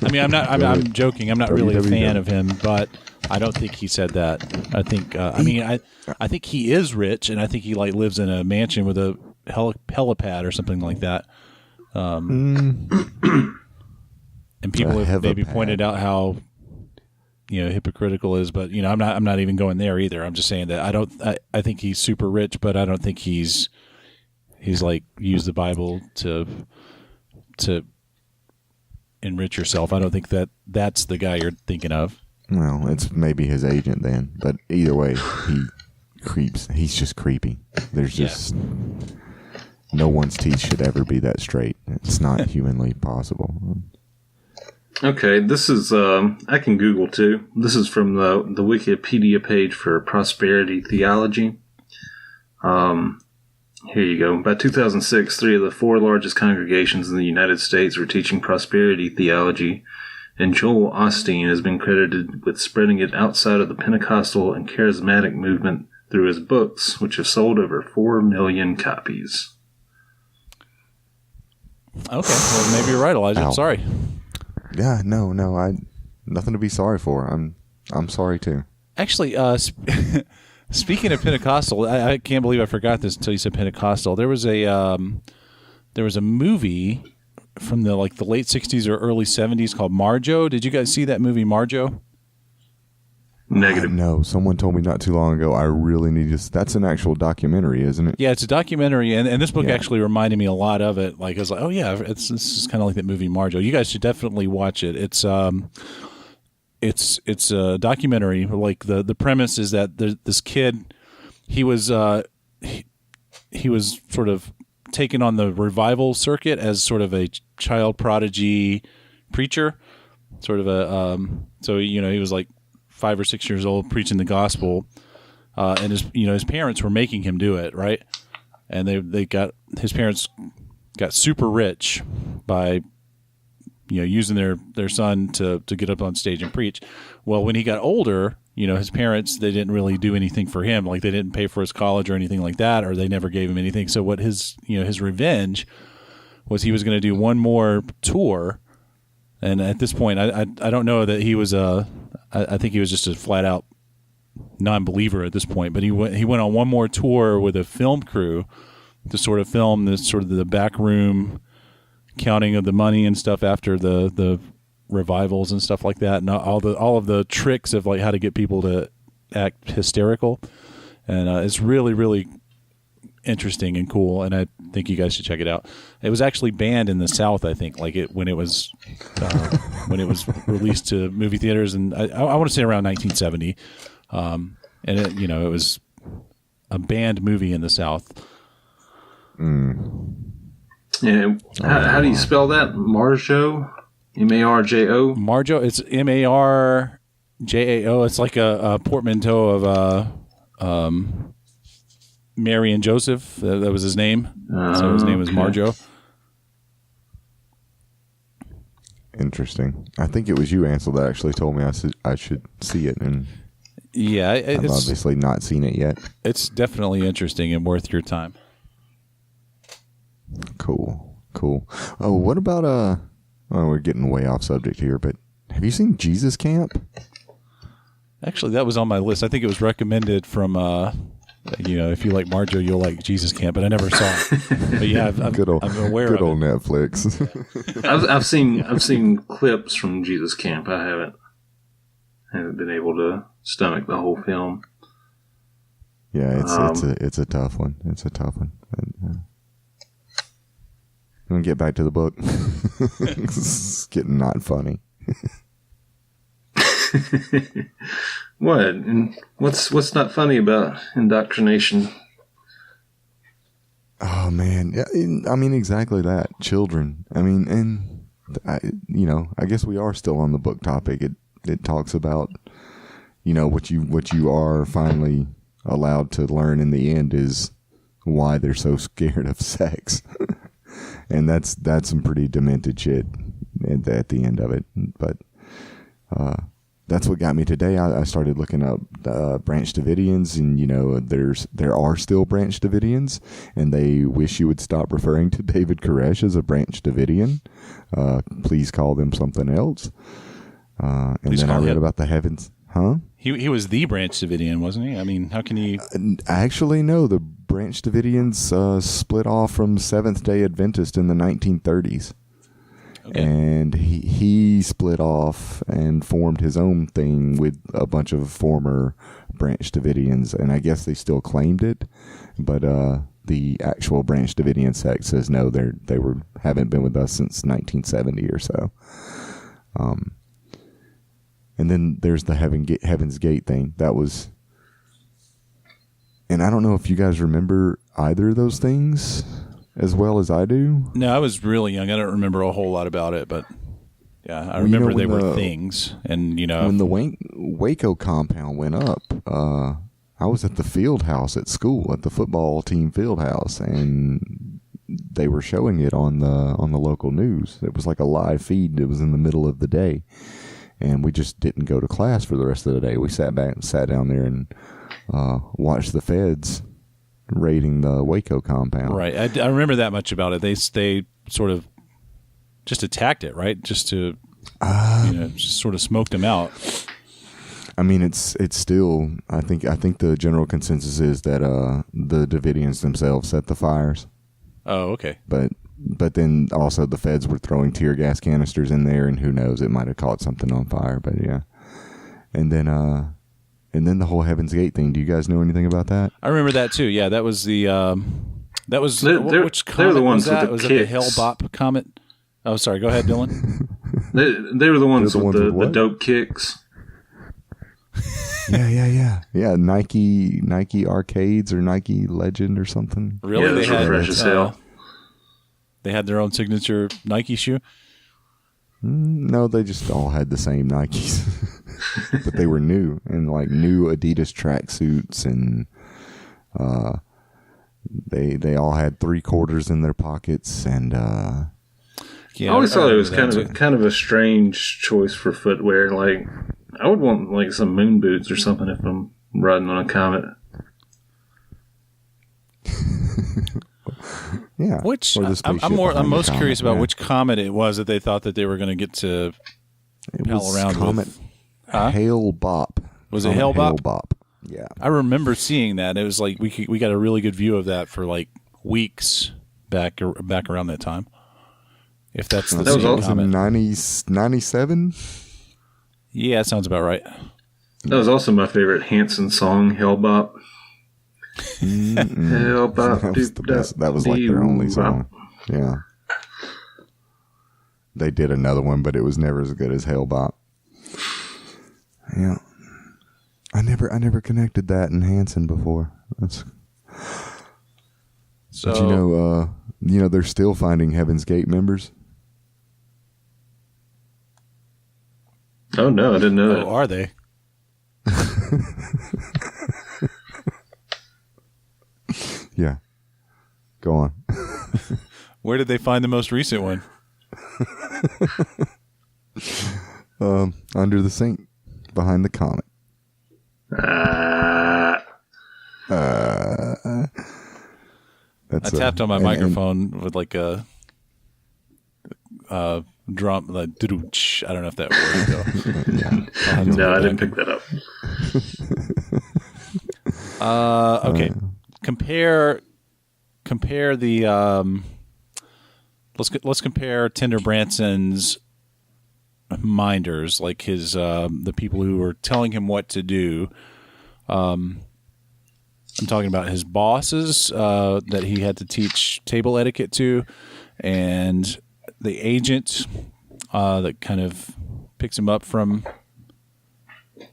Speaker 2: I mean, I'm joking. I'm not really a fan of him, but I don't think he said that. I think. I think he is rich, and I think he lives in a mansion with a helipad or something like that. And people have maybe pointed out how hypocritical is, but I'm not even going there either. I'm just saying that I think he's super rich, but I don't think he's like used the Bible to enrich yourself. I don't think that's the guy you're thinking of.
Speaker 3: Well, it's maybe his agent then, but either way, he creeps. He's just creepy. There's just no one's teeth should ever be that straight. It's not humanly possible.
Speaker 1: Okay, this is, I can Google too. This is from the Wikipedia page for prosperity theology. Here you go. By 2006, 3 of the 4 largest congregations in the United States were teaching prosperity theology, and Joel Osteen has been credited with spreading it outside of the Pentecostal and charismatic movement through his books, which have sold over 4 million copies.
Speaker 2: Okay, well, maybe you're right, Elijah.
Speaker 3: Ow.
Speaker 2: I'm sorry.
Speaker 3: Yeah, no, nothing to be sorry for. I'm sorry too.
Speaker 2: Actually, speaking of Pentecostal, I can't believe I forgot this until you said Pentecostal. There was a movie from the late 60s or early 70s called Marjo. Did you guys see that movie Marjo?
Speaker 1: Negative.
Speaker 3: No, someone told me not too long ago. I really need to. That's an actual documentary, isn't it?
Speaker 2: Yeah, it's a documentary, and this book actually reminded me a lot of it. Like I was like, oh yeah, this is kind of like that movie Marjo. You guys should definitely watch it. It's a documentary. Like the premise is that this kid, he was sort of taken on the revival circuit as sort of a child prodigy preacher, sort of a so he was like 5 or 6 years old preaching the gospel, and his parents were making him do it, right? And his parents got super rich by using their son to get up on stage and preach. Well, when he got older, his parents, they didn't really do anything for him. Like they didn't pay for his college or anything like that, or they never gave him anything. So what his revenge was, he was going to do one more tour. And at this point, I don't know that he was I think he was just a flat out non-believer at this point. But he went on one more tour with a film crew to sort of film this sort of the back room counting of the money and stuff after the revivals and stuff like that, and all of the tricks of like how to get people to act hysterical. And it's really, really interesting and cool, and I think you guys should check it out. It was actually banned in the South, I think, when it was released to movie theaters, and I want to say around 1970, and it was a banned movie in the South.
Speaker 1: Yeah, how do you spell that? Marjo? M-A-R-J-O?
Speaker 2: Marjo, it's M-A-R-J-A-O. It's like a portmanteau of Mary and Joseph. That was his name. So his name was Marjo.
Speaker 3: Interesting. I think it was you, Ansel, that actually told me I should see it, and
Speaker 2: yeah,
Speaker 3: I've obviously not seen it yet.
Speaker 2: It's definitely interesting and worth your time.
Speaker 3: Cool. Oh, what about we're getting way off subject here, but have you seen Jesus Camp?
Speaker 2: Actually, that was on my list. I think it was recommended from if you like Marjo, you'll like Jesus Camp, but I never saw it. But yeah, I'm aware of it.
Speaker 3: Good old Netflix.
Speaker 1: I've seen clips from Jesus Camp. I haven't been able to stomach the whole film.
Speaker 3: Yeah, it's a tough one. It's a tough one. I'm gonna get back to the book. It's getting not funny.
Speaker 1: What? And what's not funny about indoctrination?
Speaker 3: Oh man, yeah, I mean exactly that. Children. I mean, and I guess we are still on the book topic. It talks about what you are finally allowed to learn in the end is why they're so scared of sex. And that's some pretty demented shit at the end of it. But that's what got me today. I started looking up Branch Davidians, and there are still Branch Davidians, and they wish you would stop referring to David Koresh as a Branch Davidian. Please call them something else. And then I read about the heavens. Huh?
Speaker 2: He was the Branch Davidian, wasn't he? I mean, how can he...
Speaker 3: Actually, no. The Branch Davidians split off from Seventh-day Adventist in the 1930s. Okay. And he split off and formed his own thing with a bunch of former Branch Davidians, and I guess they still claimed it, but the actual Branch Davidian sect says no, they haven't been with us since 1970 or so. And then there's the Heaven's Gate thing. That was, and I don't know if you guys remember either of those things, as well as I do?
Speaker 2: No, I was really young. I don't remember a whole lot about it, but yeah, I remember they were things. And,
Speaker 3: when the Waco compound went up, I was at the field house at school, at the football team field house, and they were showing it on the local news. It was like a live feed. It was in the middle of the day, and we just didn't go to class for the rest of the day. We sat down there and watched the feds raiding the Waco compound.
Speaker 2: Right. I remember that much about it. They sort of just attacked it, right? Just to just sort of smoked them out.
Speaker 3: I mean, it's still. I think the general consensus is that the Davidians themselves set the fires.
Speaker 2: Oh, okay.
Speaker 3: But then also the feds were throwing tear gas canisters in there, and who knows, it might have caught something on fire. But yeah, and then the whole Heaven's Gate thing. Do you guys know anything about that?
Speaker 2: I remember that too. Yeah, that was the which comet
Speaker 1: they're the ones
Speaker 2: was that?
Speaker 1: with the
Speaker 2: Was it
Speaker 1: kicks.
Speaker 2: the Hale-Bopp comet? Oh, sorry. Go ahead, Dylan.
Speaker 1: They were the ones with the dope kicks.
Speaker 3: Yeah. Nike arcades or Nike Legend or something.
Speaker 2: Really?
Speaker 1: Yeah, they fresh as hell.
Speaker 2: They had their own signature Nike shoe?
Speaker 3: No, they just all had the same Nikes, but they were new, and like new Adidas tracksuits, and they all had 3/4 in their pockets, and
Speaker 1: I always thought it was kind of a strange choice for footwear. Like, I would want like some moon boots or something if I'm riding on a comet.
Speaker 3: yeah.
Speaker 2: Which I'm most curious about which comet it was that they thought that they were going to get to pal around
Speaker 3: comet
Speaker 2: with. Huh?
Speaker 3: Hale-Bopp.
Speaker 2: Was it Hale-Bopp?
Speaker 3: Hale-Bopp. Yeah.
Speaker 2: I remember seeing that. It was like we got a really good view of that for like weeks back around that time. If that's the
Speaker 3: that
Speaker 2: same
Speaker 3: was also
Speaker 2: comet.
Speaker 3: 97.
Speaker 2: Yeah, that sounds about right.
Speaker 1: That was also my favorite Hanson song, Hale-Bopp. Hale-Bopp.
Speaker 3: That was the best. That was like their only song. Yeah. They did another one, but it was never as good as Hale-Bopp. Yeah. I never connected that in Hanson before. But you know they're still finding Heaven's Gate members.
Speaker 1: Oh no, I didn't know that.
Speaker 2: Oh, are they?
Speaker 3: Yeah. Go on.
Speaker 2: Where did they find the most recent one?
Speaker 3: Under the sink, behind the comet.
Speaker 2: I tapped on my microphone with like a drum, like doo-doo-ch. I don't know if that worked though.
Speaker 1: No, I didn't pick that up.
Speaker 2: Okay. Compare the let's compare Tender Branson's minders, like his the people who were telling him what to do. I'm talking about his bosses that he had to teach table etiquette to, and the agent that kind of picks him up from.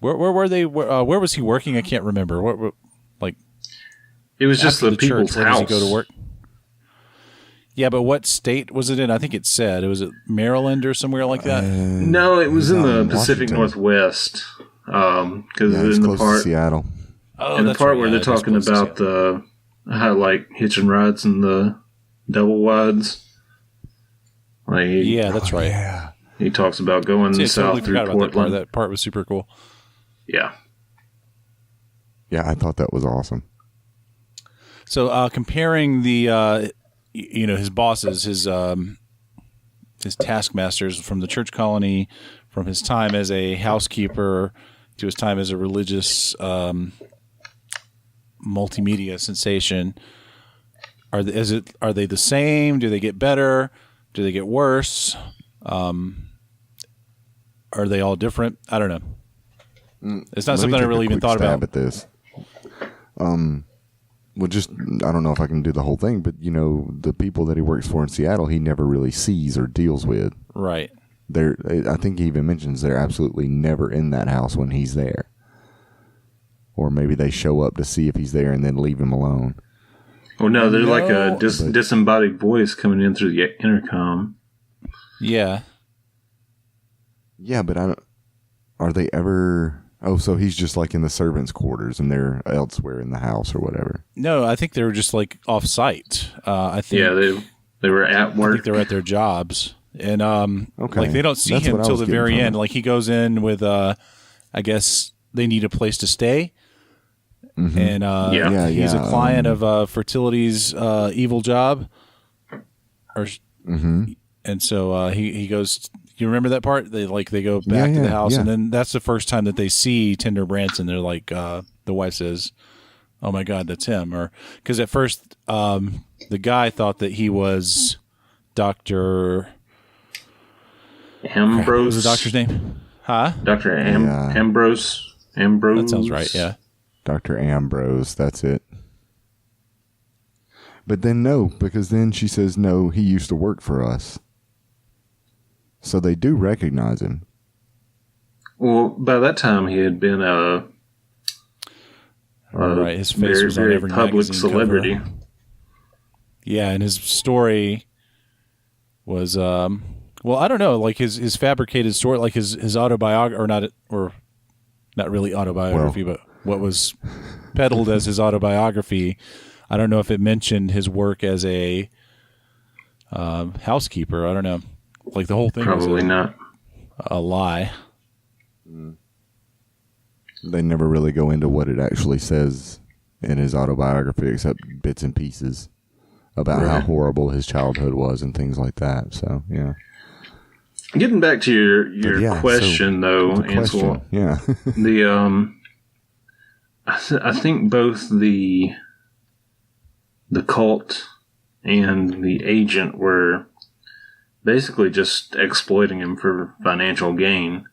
Speaker 2: Where were they? Where was he working? I can't remember.
Speaker 1: It was just the people's
Speaker 2: church,
Speaker 1: house.
Speaker 2: Where does he go to work? Yeah, but what state was it in? I think it said. Was it Maryland or somewhere like that?
Speaker 1: No, it was in the Pacific
Speaker 3: Washington.
Speaker 1: Northwest. Because
Speaker 3: It was
Speaker 1: in the
Speaker 3: close to
Speaker 1: part,
Speaker 3: Seattle.
Speaker 2: Oh,
Speaker 1: in the
Speaker 2: that's
Speaker 1: part
Speaker 2: right.
Speaker 1: where
Speaker 2: Yeah,
Speaker 1: they're
Speaker 2: it is
Speaker 1: talking
Speaker 2: close to
Speaker 1: about
Speaker 2: Seattle.
Speaker 1: how like hitching rides and the double wides. Like
Speaker 2: Yeah, that's right.
Speaker 3: Yeah.
Speaker 1: he talks about going
Speaker 2: See, I
Speaker 1: south
Speaker 2: totally
Speaker 1: through
Speaker 2: forgot about that part.
Speaker 1: Portland.
Speaker 2: That part was super cool.
Speaker 1: Yeah.
Speaker 3: Yeah, I thought that was awesome.
Speaker 2: So comparing the, his bosses, his taskmasters from the church colony, from his time as a housekeeper to his time as a religious multimedia sensation, are they the same? Do they get better? Do they get worse? Are they all different? I don't know. It's not something I really even thought about.
Speaker 3: At this. Well, I don't know if I can do the whole thing, but the people that he works for in Seattle, he never really sees or deals with.
Speaker 2: Right.
Speaker 3: I think he even mentions they're absolutely never in that house when he's there. Or maybe they show up to see if he's there and then leave him alone.
Speaker 1: Oh no, they're like a disembodied voice coming in through the intercom.
Speaker 2: Yeah.
Speaker 3: Yeah, but I don't. Are they ever? Oh, so he's just like in the servants' quarters, and they're elsewhere in the house or whatever.
Speaker 2: No, I think they were just like off site. I think.
Speaker 1: Yeah, they were at work.
Speaker 2: I think they were at their jobs, and
Speaker 3: Okay.
Speaker 2: like they don't see
Speaker 3: That's
Speaker 2: him
Speaker 3: what I
Speaker 2: till
Speaker 3: was
Speaker 2: the
Speaker 3: getting
Speaker 2: very
Speaker 3: from
Speaker 2: end.
Speaker 3: it.
Speaker 2: Like he goes in with, I guess they need a place to stay,
Speaker 3: Mm-hmm.
Speaker 2: and he's a client of Fertility's evil job, and so he goes. You remember that part? They go back to the house, and then that's the first time that they see Tender Branson. They're like, the wife says, "Oh my God, that's him!" Or because at first the guy thought that he was Dr.
Speaker 1: Ambrose.
Speaker 2: What was the doctor's name? Huh?
Speaker 1: Dr. Ambrose. Ambrose.
Speaker 2: That sounds right. Yeah.
Speaker 3: Dr. Ambrose, that's it. But then no, because then she says, no, he used to work for us. So they do recognize him.
Speaker 1: Well, by that time he had been a
Speaker 2: right. His face
Speaker 1: very,
Speaker 2: was on
Speaker 1: very
Speaker 2: every
Speaker 1: public
Speaker 2: magazine
Speaker 1: celebrity.
Speaker 2: cover. Yeah, and his story was, well, I don't know, like his fabricated story, like his autobiography, or not really autobiography, but what was peddled as his autobiography. I don't know if it mentioned his work as a housekeeper. I don't know. Like the whole thing
Speaker 1: Probably
Speaker 2: was
Speaker 1: not
Speaker 2: a lie.
Speaker 3: They never really go into what it actually says in his autobiography, except bits and pieces about how horrible his childhood was and things like that. So, yeah.
Speaker 1: Getting back to your question, though, Ansel.
Speaker 3: Yeah.
Speaker 1: I think both the cult and the agent were basically just exploiting him for financial gain.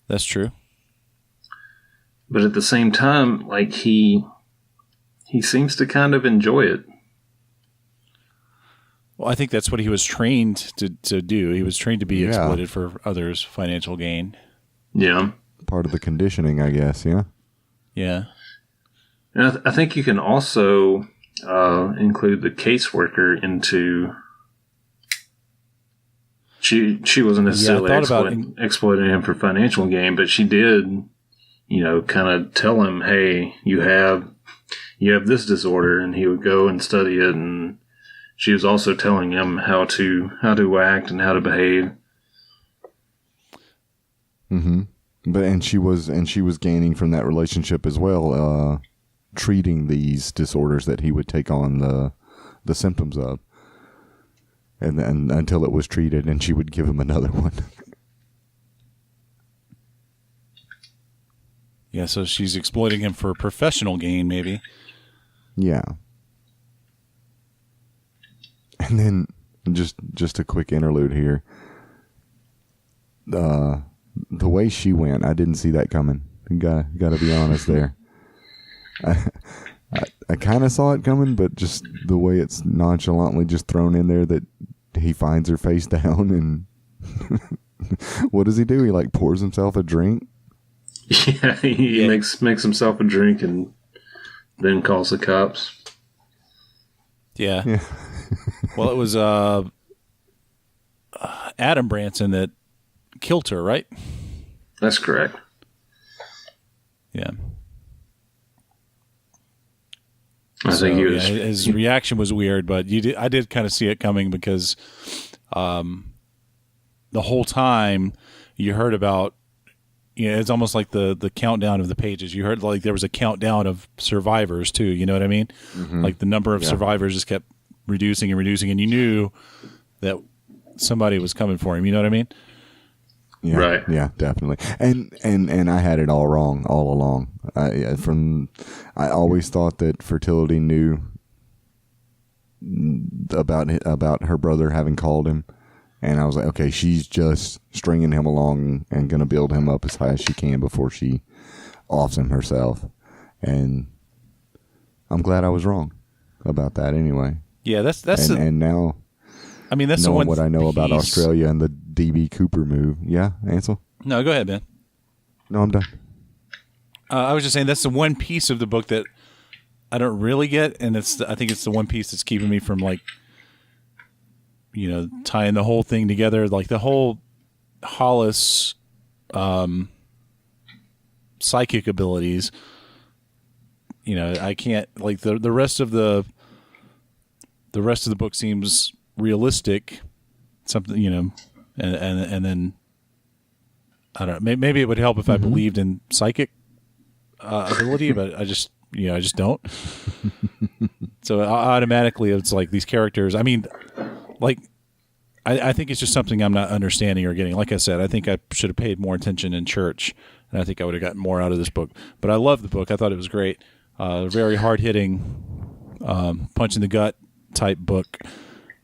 Speaker 2: That's true.
Speaker 1: But at the same time, like he seems to kind of enjoy it.
Speaker 2: Well, I think that's what he was trained to do. He was trained to be exploited for others' financial gain.
Speaker 1: Yeah.
Speaker 3: Part of the conditioning, I guess, yeah?
Speaker 2: Yeah.
Speaker 1: And I think you can also include the caseworker into... She wasn't necessarily exploiting him for financial gain, but she did, kind of tell him, hey, you have this disorder, and he would go and study it, and she was also telling him how to act and how to behave.
Speaker 3: Mm-hmm. And she was gaining from that relationship as well, treating these disorders that he would take on the symptoms of, and then until it was treated, and she would give him another one.
Speaker 2: Yeah, so she's exploiting him for professional gain, maybe.
Speaker 3: Yeah. And then just a quick interlude here. The way she went, I didn't see that coming. Got to be honest there. I kind of saw it coming, but just the way it's nonchalantly just thrown in there that he finds her face down, and what does he do? He like pours himself a drink.
Speaker 1: Yeah, he makes himself a drink and then calls the cops.
Speaker 2: Yeah. Well, it was Adam Branson that killed her, right?
Speaker 1: That's correct.
Speaker 2: Yeah.
Speaker 1: I think he was.
Speaker 2: Yeah, his reaction was weird, but I did kind of see it coming because the whole time you heard about, it's almost like the countdown of the pages. You heard like there was a countdown of survivors too. You know what I mean? Mm-hmm. Like the number of survivors just kept reducing and reducing, and you knew that somebody was coming for him. You know what I mean?
Speaker 3: Yeah,
Speaker 1: right.
Speaker 3: Yeah, definitely. And I had it all wrong all along. I always thought that Fertility knew about her brother having called him, and I was like, okay, she's just stringing him along and gonna build him up as high as she can before she offs him herself. And I'm glad I was wrong about that anyway.
Speaker 2: Yeah, that's
Speaker 3: and now.
Speaker 2: I mean, that's
Speaker 3: knowing
Speaker 2: the one
Speaker 3: what I know about
Speaker 2: piece.
Speaker 3: Australia and the D.B. Cooper move. Yeah, Ansel?
Speaker 2: No, go ahead, man.
Speaker 3: No, I'm done.
Speaker 2: I was just saying that's the one piece of the book that I don't really get, and I think it's the one piece that's keeping me from like, tying the whole thing together, like the whole Hollis psychic abilities. I can't, like, the rest of the book seems realistic, something, and then I don't know, maybe it would help if I believed in psychic ability, but I just don't. So automatically it's like these characters, I mean, like, I think it's just something I'm not understanding or getting. Like I said, I think I should have paid more attention in church, and I think I would have gotten more out of this book. But I love the book. I thought it was great. Very hard-hitting, punch in the gut type book.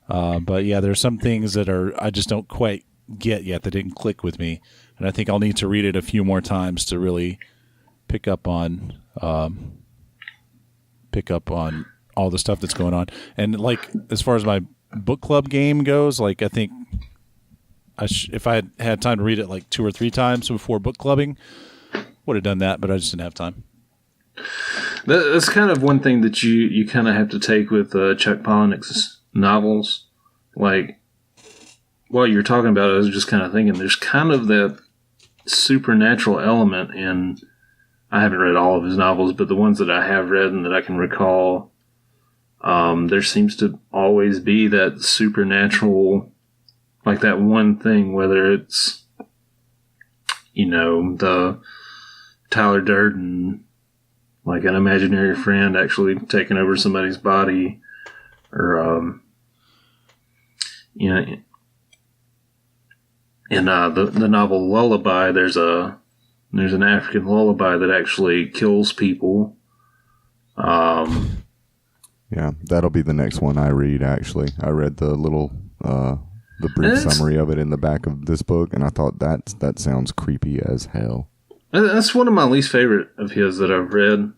Speaker 2: But yeah, there's some things that I just don't quite get yet that didn't click with me, and I think I'll need to read it a few more times to really pick up on all the stuff that's going on. And like, as far as my book club game goes, like, I think if I had time to read it like 2 or 3 times before book clubbing, would have done that, but I just didn't have time.
Speaker 1: That's kind of one thing that you kind of have to take with Chuck Palahniuk's novels. Like, while you're talking about it, I was just kind of thinking there's kind of that supernatural element in, I haven't read all of his novels, but the ones that I have read and that I can recall, there seems to always be that supernatural, like that one thing, whether it's, the Tyler Durden, like an imaginary friend actually taking over somebody's body, or, in the novel Lullaby, there's an African lullaby that actually kills people.
Speaker 3: Yeah, that'll be the next one I read, actually. I read the little, the brief summary of it in the back of this book, and I thought that sounds creepy as hell.
Speaker 1: That's one of my least favorite of his that I've read.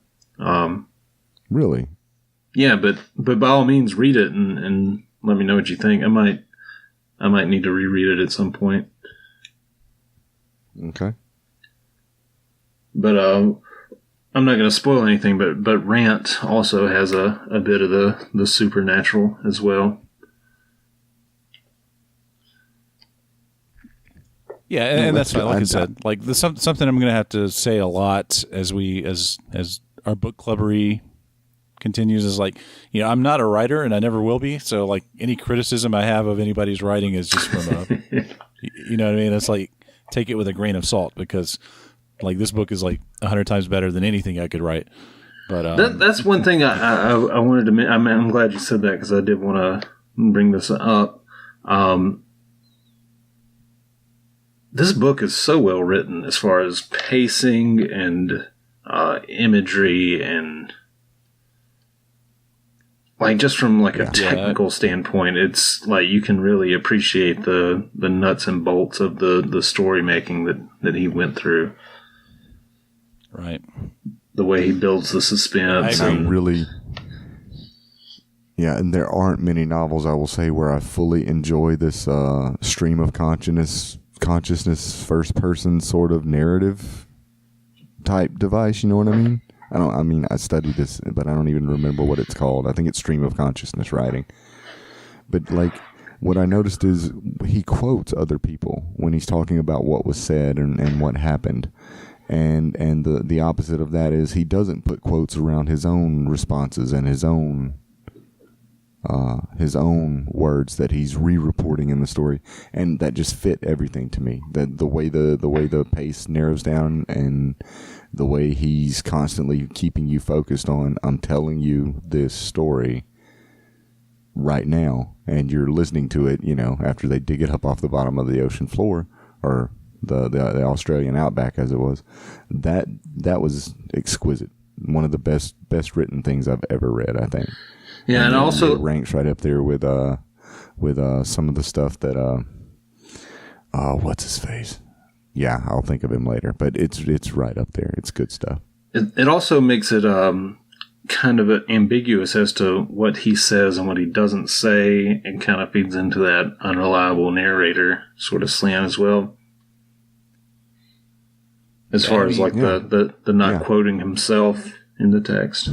Speaker 3: Really?
Speaker 1: Yeah, but by all means, read it and let me know what you think. I might need to reread it at some point.
Speaker 3: Okay.
Speaker 1: But I'm not going to spoil anything, but Rant also has a bit of the supernatural as well.
Speaker 2: Yeah, and that's fine. Like I said, like something I'm going to have to say a lot as our book clubbery continues is, like, I'm not a writer and I never will be. So like any criticism I have of anybody's writing is just from you know what I mean? It's like, take it with a grain of salt, because like this book is like 100 times better than anything I could write. But
Speaker 1: that's one thing I wanted to. I'm glad you said that, because I did want to bring this up. This book is so well written as far as pacing and imagery, and like just from like a technical standpoint, it's like you can really appreciate the nuts and bolts of the story making that he went through.
Speaker 2: Right.
Speaker 1: The way he builds the suspense.
Speaker 3: And there aren't many novels, I will say, where I fully enjoy this stream of consciousness first person sort of narrative type device. You know what I mean? I studied this, but I don't even remember what it's called. I think it's stream of consciousness writing. But like, what I noticed is he quotes other people when he's talking about what was said and what happened. And the opposite of that is he doesn't put quotes around his own responses and his own words that he's re-reporting in the story, and that just fit everything to me. The way the pace narrows down, and the way he's constantly keeping you focused on, I'm telling you this story right now, and you're listening to it, after they dig it up off the bottom of the ocean floor, or the Australian outback as it was. That was exquisite. One of the best written things I've ever read, I think.
Speaker 1: Yeah, and also
Speaker 3: it ranks right up there with some of the stuff that what's his face? Yeah, I'll think of him later. But it's right up there. It's good stuff.
Speaker 1: It also makes it kind of ambiguous as to what he says and what he doesn't say, and kind of feeds into that unreliable narrator sort of slant as well. As far as like the not quoting himself in the text.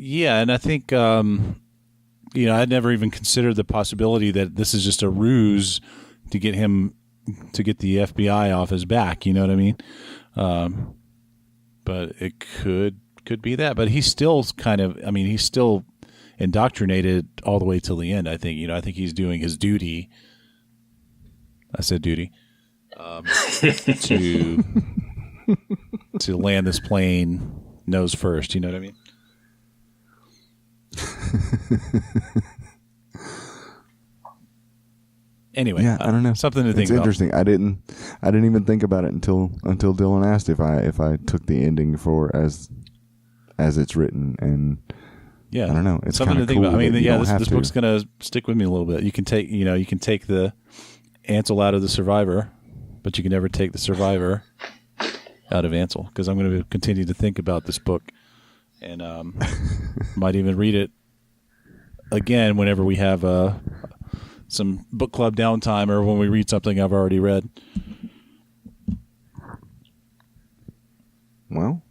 Speaker 2: Yeah, and I think I'd never even considered the possibility that this is just a ruse to get the FBI off his back. You know what I mean? But it could be that. But he's still he's still indoctrinated all the way till the end. I think I think he's doing his duty. I said duty to land this plane nose first. You know what I mean? Anyway,
Speaker 3: yeah, I don't know.
Speaker 2: Something to think about.
Speaker 3: It's interesting. I didn't even think about it until Dylan asked if I took the ending for as it's written, and
Speaker 2: yeah,
Speaker 3: I don't know. It's
Speaker 2: something to think
Speaker 3: cool
Speaker 2: about. I mean, this
Speaker 3: to.
Speaker 2: book's gonna stick with me a little bit. You can take the Ansel out of the survivor, but you can never take the survivor out of Ansel, because I'm going to continue to think about this book, and might even read it again whenever we have some book club downtime, or when we read something I've already read.
Speaker 3: Well,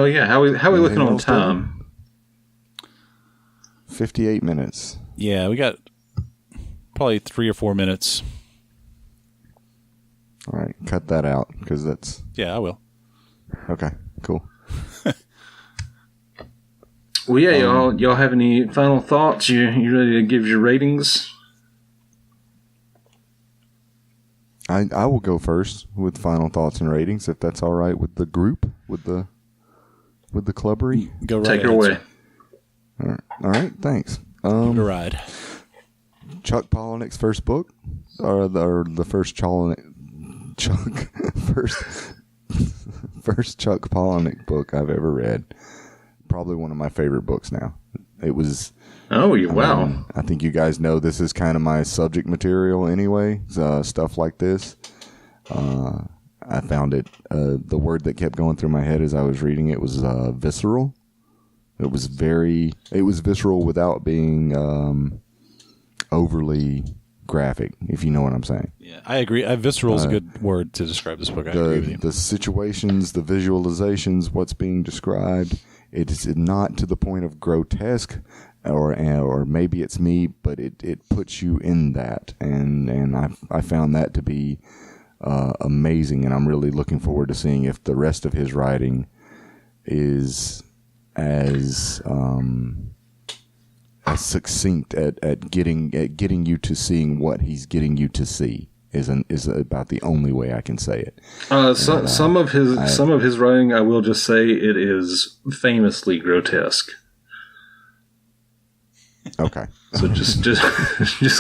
Speaker 1: yeah. How we looking on time?
Speaker 3: 58 minutes.
Speaker 2: Yeah, we got probably 3 or 4 minutes.
Speaker 3: All right, cut that out, because that's...
Speaker 2: Yeah, I will.
Speaker 3: Okay, cool.
Speaker 1: Well, yeah, y'all have any final thoughts? You ready to give your ratings?
Speaker 3: I will go first with final thoughts and ratings, if that's all right with the group, with the clubbery.
Speaker 2: Go right
Speaker 1: Take her
Speaker 2: ahead,
Speaker 1: away.
Speaker 2: sir.
Speaker 3: All right, thanks.
Speaker 2: Give it a ride.
Speaker 3: Chuck Palahniuk's first book, or the first first Chuck Palahniuk book I've ever read. Probably one of my favorite books now. It was.
Speaker 1: Oh, wow!
Speaker 3: I think you guys know this is kind of my subject material anyway. Stuff like this. I found it. The word that kept going through my head as I was reading it was visceral. It was visceral without being overly graphic, if you know what I'm saying.
Speaker 2: Yeah, I agree. Visceral is a good word to describe this book. I agree with you.
Speaker 3: The situations, the visualizations, what's being described, it's not to the point of grotesque, or maybe it's me, but it puts you in that, and I found that to be amazing, and I'm really looking forward to seeing if the rest of his writing is as succinct at getting you to seeing what he's getting you to see is about the only way I can say it.
Speaker 1: Some of his writing, I will just say, it is famously grotesque.
Speaker 3: Okay.
Speaker 1: So just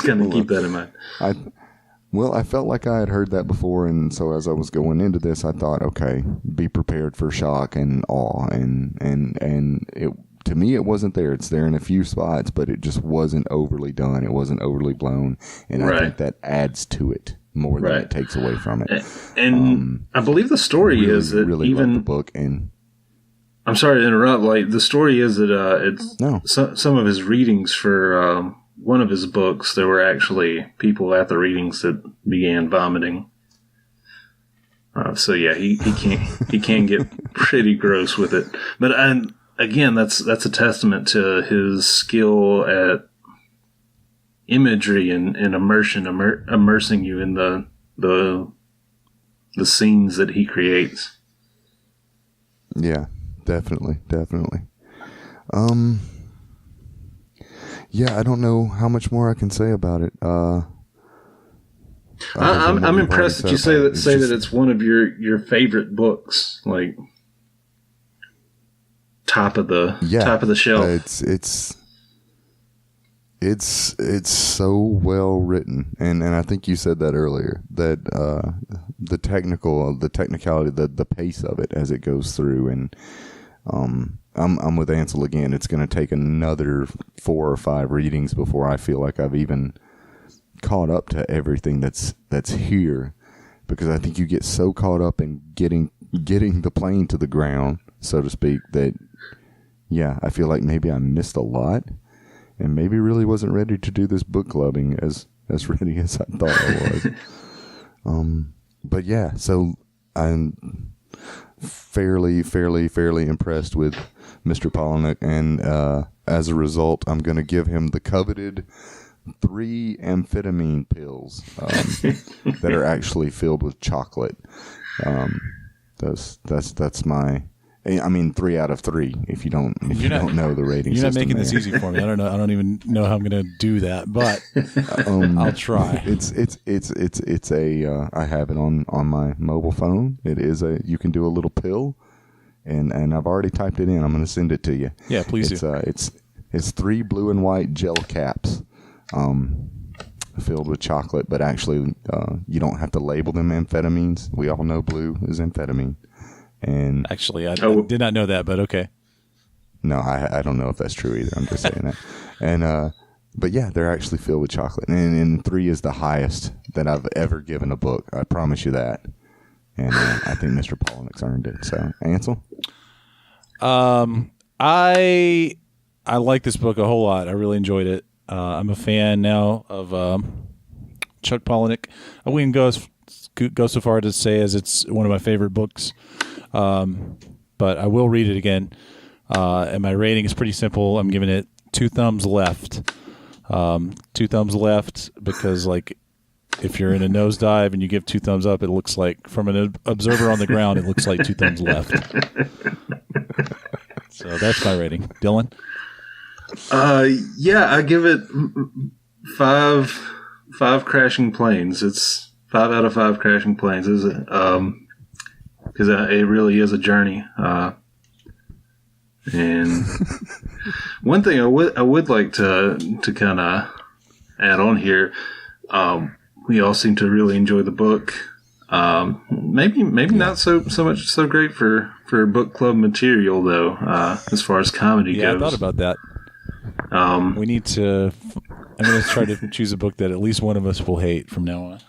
Speaker 1: kind of keep that in mind.
Speaker 3: I felt like I had heard that before, and so as I was going into this, I thought, okay, be prepared for shock and awe, and it. To me, it wasn't there. It's there in a few spots, but it just wasn't overly done. It wasn't overly blown, and I think that adds to it more than it takes away from it.
Speaker 1: And I believe the story is that
Speaker 3: really
Speaker 1: even
Speaker 3: loved the book. And
Speaker 1: I'm sorry to interrupt. Like, the story is that some of his readings for one of his books, there were actually people at the readings that began vomiting. So yeah, he can get pretty gross with it, but again, that's a testament to his skill at imagery and immersion, immersing you in the scenes that he creates.
Speaker 3: Yeah, definitely. Yeah, I don't know how much more I can say about it.
Speaker 1: I'm impressed that you say that it's one of your favorite books, like top of the shelf.
Speaker 3: It's so well written, and I think you said that earlier, that the technicality, the pace of it as it goes through, and I'm with Ansel again. It's going to take another 4 or 5 readings before I feel like I've even caught up to everything that's here, because I think you get so caught up in getting the plane to the ground, so to speak, that I feel like maybe I missed a lot, and maybe really wasn't ready to do this book clubbing as ready as I thought I was. But yeah, so I'm fairly impressed with Mr. Palahniuk, and as a result, I'm going to give him the coveted 3 amphetamine pills that are actually filled with chocolate. That's my. I mean, 3 out of 3. If you don't know the rating,
Speaker 2: you're not
Speaker 3: system
Speaker 2: making this easy for me. I don't know. I don't even know how I'm going to do that, but I'll try.
Speaker 3: It's a. I have it on my mobile phone. It is a. You can do a little pill, and I've already typed it in. I'm going to send it to you.
Speaker 2: Yeah, please do.
Speaker 3: It's 3 blue and white gel caps, filled with chocolate. But actually, you don't have to label them amphetamines. We all know blue is amphetamine. And
Speaker 2: actually, I did not know that, but okay.
Speaker 3: No, I don't know if that's true either. I'm just saying that. And but yeah, they're actually filled with chocolate. And 3 is the highest that I've ever given a book. I promise you that. And I think Mr. Palahniuk's earned it. So, Ansel?
Speaker 2: I like this book a whole lot. I really enjoyed it. I'm a fan now of Chuck Palahniuk. I wouldn't go so far to say as it's one of my favorite books. But I will read it again. And my rating is pretty simple. I'm giving it 2 thumbs left. 2 thumbs left because, like, if you're in a nosedive and you give 2 thumbs up, it looks like, from an observer on the ground, it looks like 2 thumbs left. So that's my rating. Dylan?
Speaker 1: Yeah, I give it 5 crashing planes. It's 5 out of 5 crashing planes, is it? Because it really is a journey. And one thing I would like to kind of add on here, we all seem to really enjoy the book. Maybe not so great for book club material though, as far as comedy goes.
Speaker 2: Yeah, I thought about that. We need to. I'm going to try to choose a book that at least one of us will hate from now on.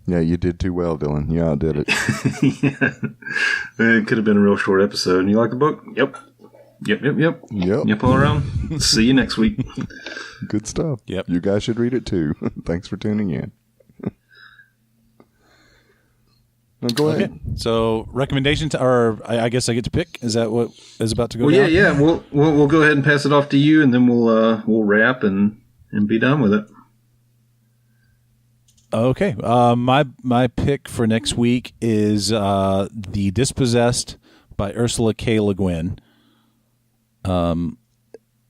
Speaker 3: Yeah, you did too well, Dylan. You outdid it.
Speaker 1: Yeah. It could have been a real short episode. And you like the book? Yep. Yep, all around. See you next week.
Speaker 3: Good stuff.
Speaker 2: Yep.
Speaker 3: You guys should read it too. Thanks for tuning in. No, go ahead.
Speaker 2: Okay. So, recommendation or I guess I get to pick. Is that what is about to go down?
Speaker 1: Well, yeah. We'll go ahead and pass it off to you, and then we'll wrap and be done with it.
Speaker 2: Okay. My pick for next week is The Dispossessed by Ursula K. Le Guin.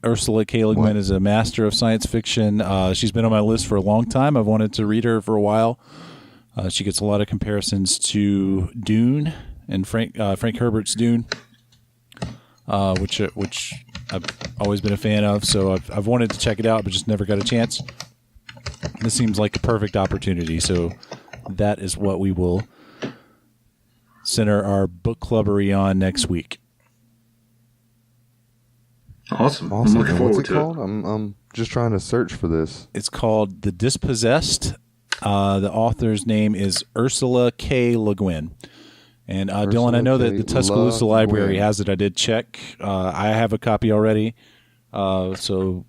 Speaker 2: Ursula K. Le Guin is a master of science fiction. She's been on my list for a long time. I've wanted to read her for a while. She gets a lot of comparisons to Dune and Frank Herbert's Dune, which I've always been a fan of. So I've wanted to check it out, but just never got a chance. This seems like a perfect opportunity. So that is what we will center our book clubbery on next week.
Speaker 1: Awesome. I'm looking forward
Speaker 3: What's it
Speaker 1: to
Speaker 3: called? I'm just trying to search for this.
Speaker 2: It's called The Dispossessed. The author's name is Ursula K. Le Guin. And Dylan, I know that the Tuscaloosa Library has it. I did check. I have a copy already. So,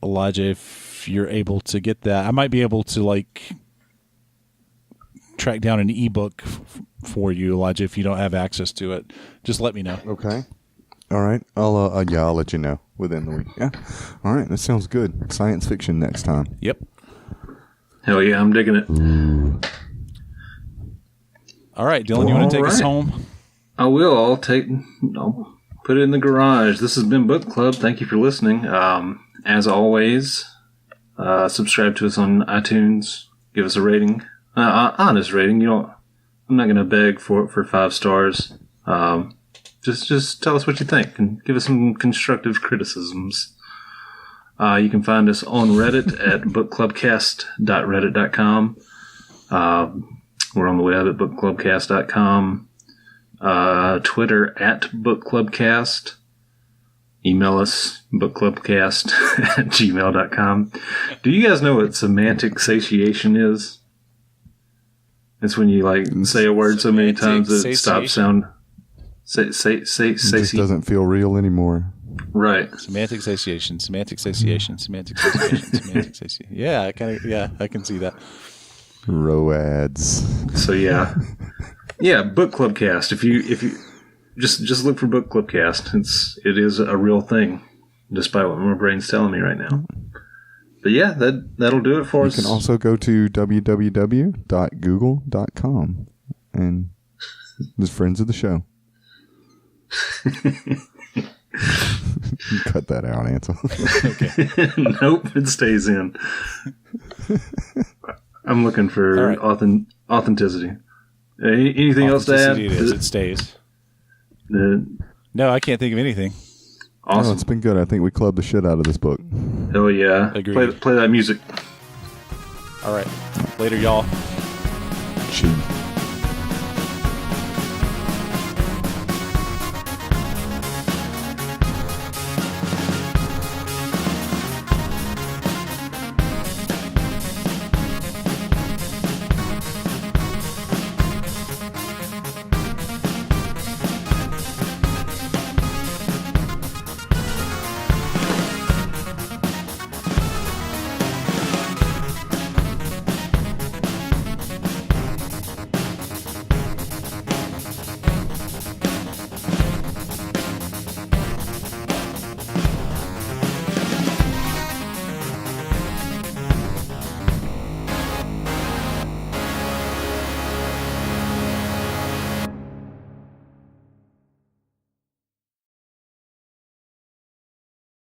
Speaker 2: Elijah, if you're able to get that, I might be able to track down an ebook for you, Elijah. If you don't have access to it, just let me know.
Speaker 3: Okay. All right. I'll let you know within the week. Yeah. All right. That sounds good. Science fiction next time.
Speaker 2: Yep.
Speaker 1: Hell yeah, I'm digging it.
Speaker 3: Ooh.
Speaker 2: All right, Dylan, you want to take us home?
Speaker 1: I will. I'll put it in the garage. This has been Book Club. Thank you for listening. As always, subscribe to us on iTunes. Give us a rating, honest rating. I'm not going to beg for 5 stars. Just tell us what you think and give us some constructive criticisms. You can find us on Reddit at bookclubcast.reddit.com. We're on the web at bookclubcast.com. Twitter at bookclubcast. Email us bookclubcast@gmail.com. Do you guys know what semantic satiation is? It's when you say a word so many times that it stops sound.
Speaker 3: It just doesn't feel real anymore.
Speaker 1: Right.
Speaker 2: Semantic satiation. Yeah, I can see that.
Speaker 3: Roads.
Speaker 1: So yeah. Yeah, Book Club Cast. If you just look for Book Club Cast, it is a real thing, despite what my brain's telling me right now. But yeah, that'll do it for us.
Speaker 3: You can also go to www.google.com and just friends of the show. Cut that out, Ansel.
Speaker 2: Okay.
Speaker 1: Nope, it stays in. I'm looking for authenticity. Anything else to add?
Speaker 2: It stays. No, I can't think of anything.
Speaker 1: Awesome.
Speaker 3: Oh, it's been good. I think we clubbed the shit out of this book.
Speaker 1: Oh yeah.
Speaker 2: Agreed.
Speaker 1: Play that music.
Speaker 2: All right. Later, y'all.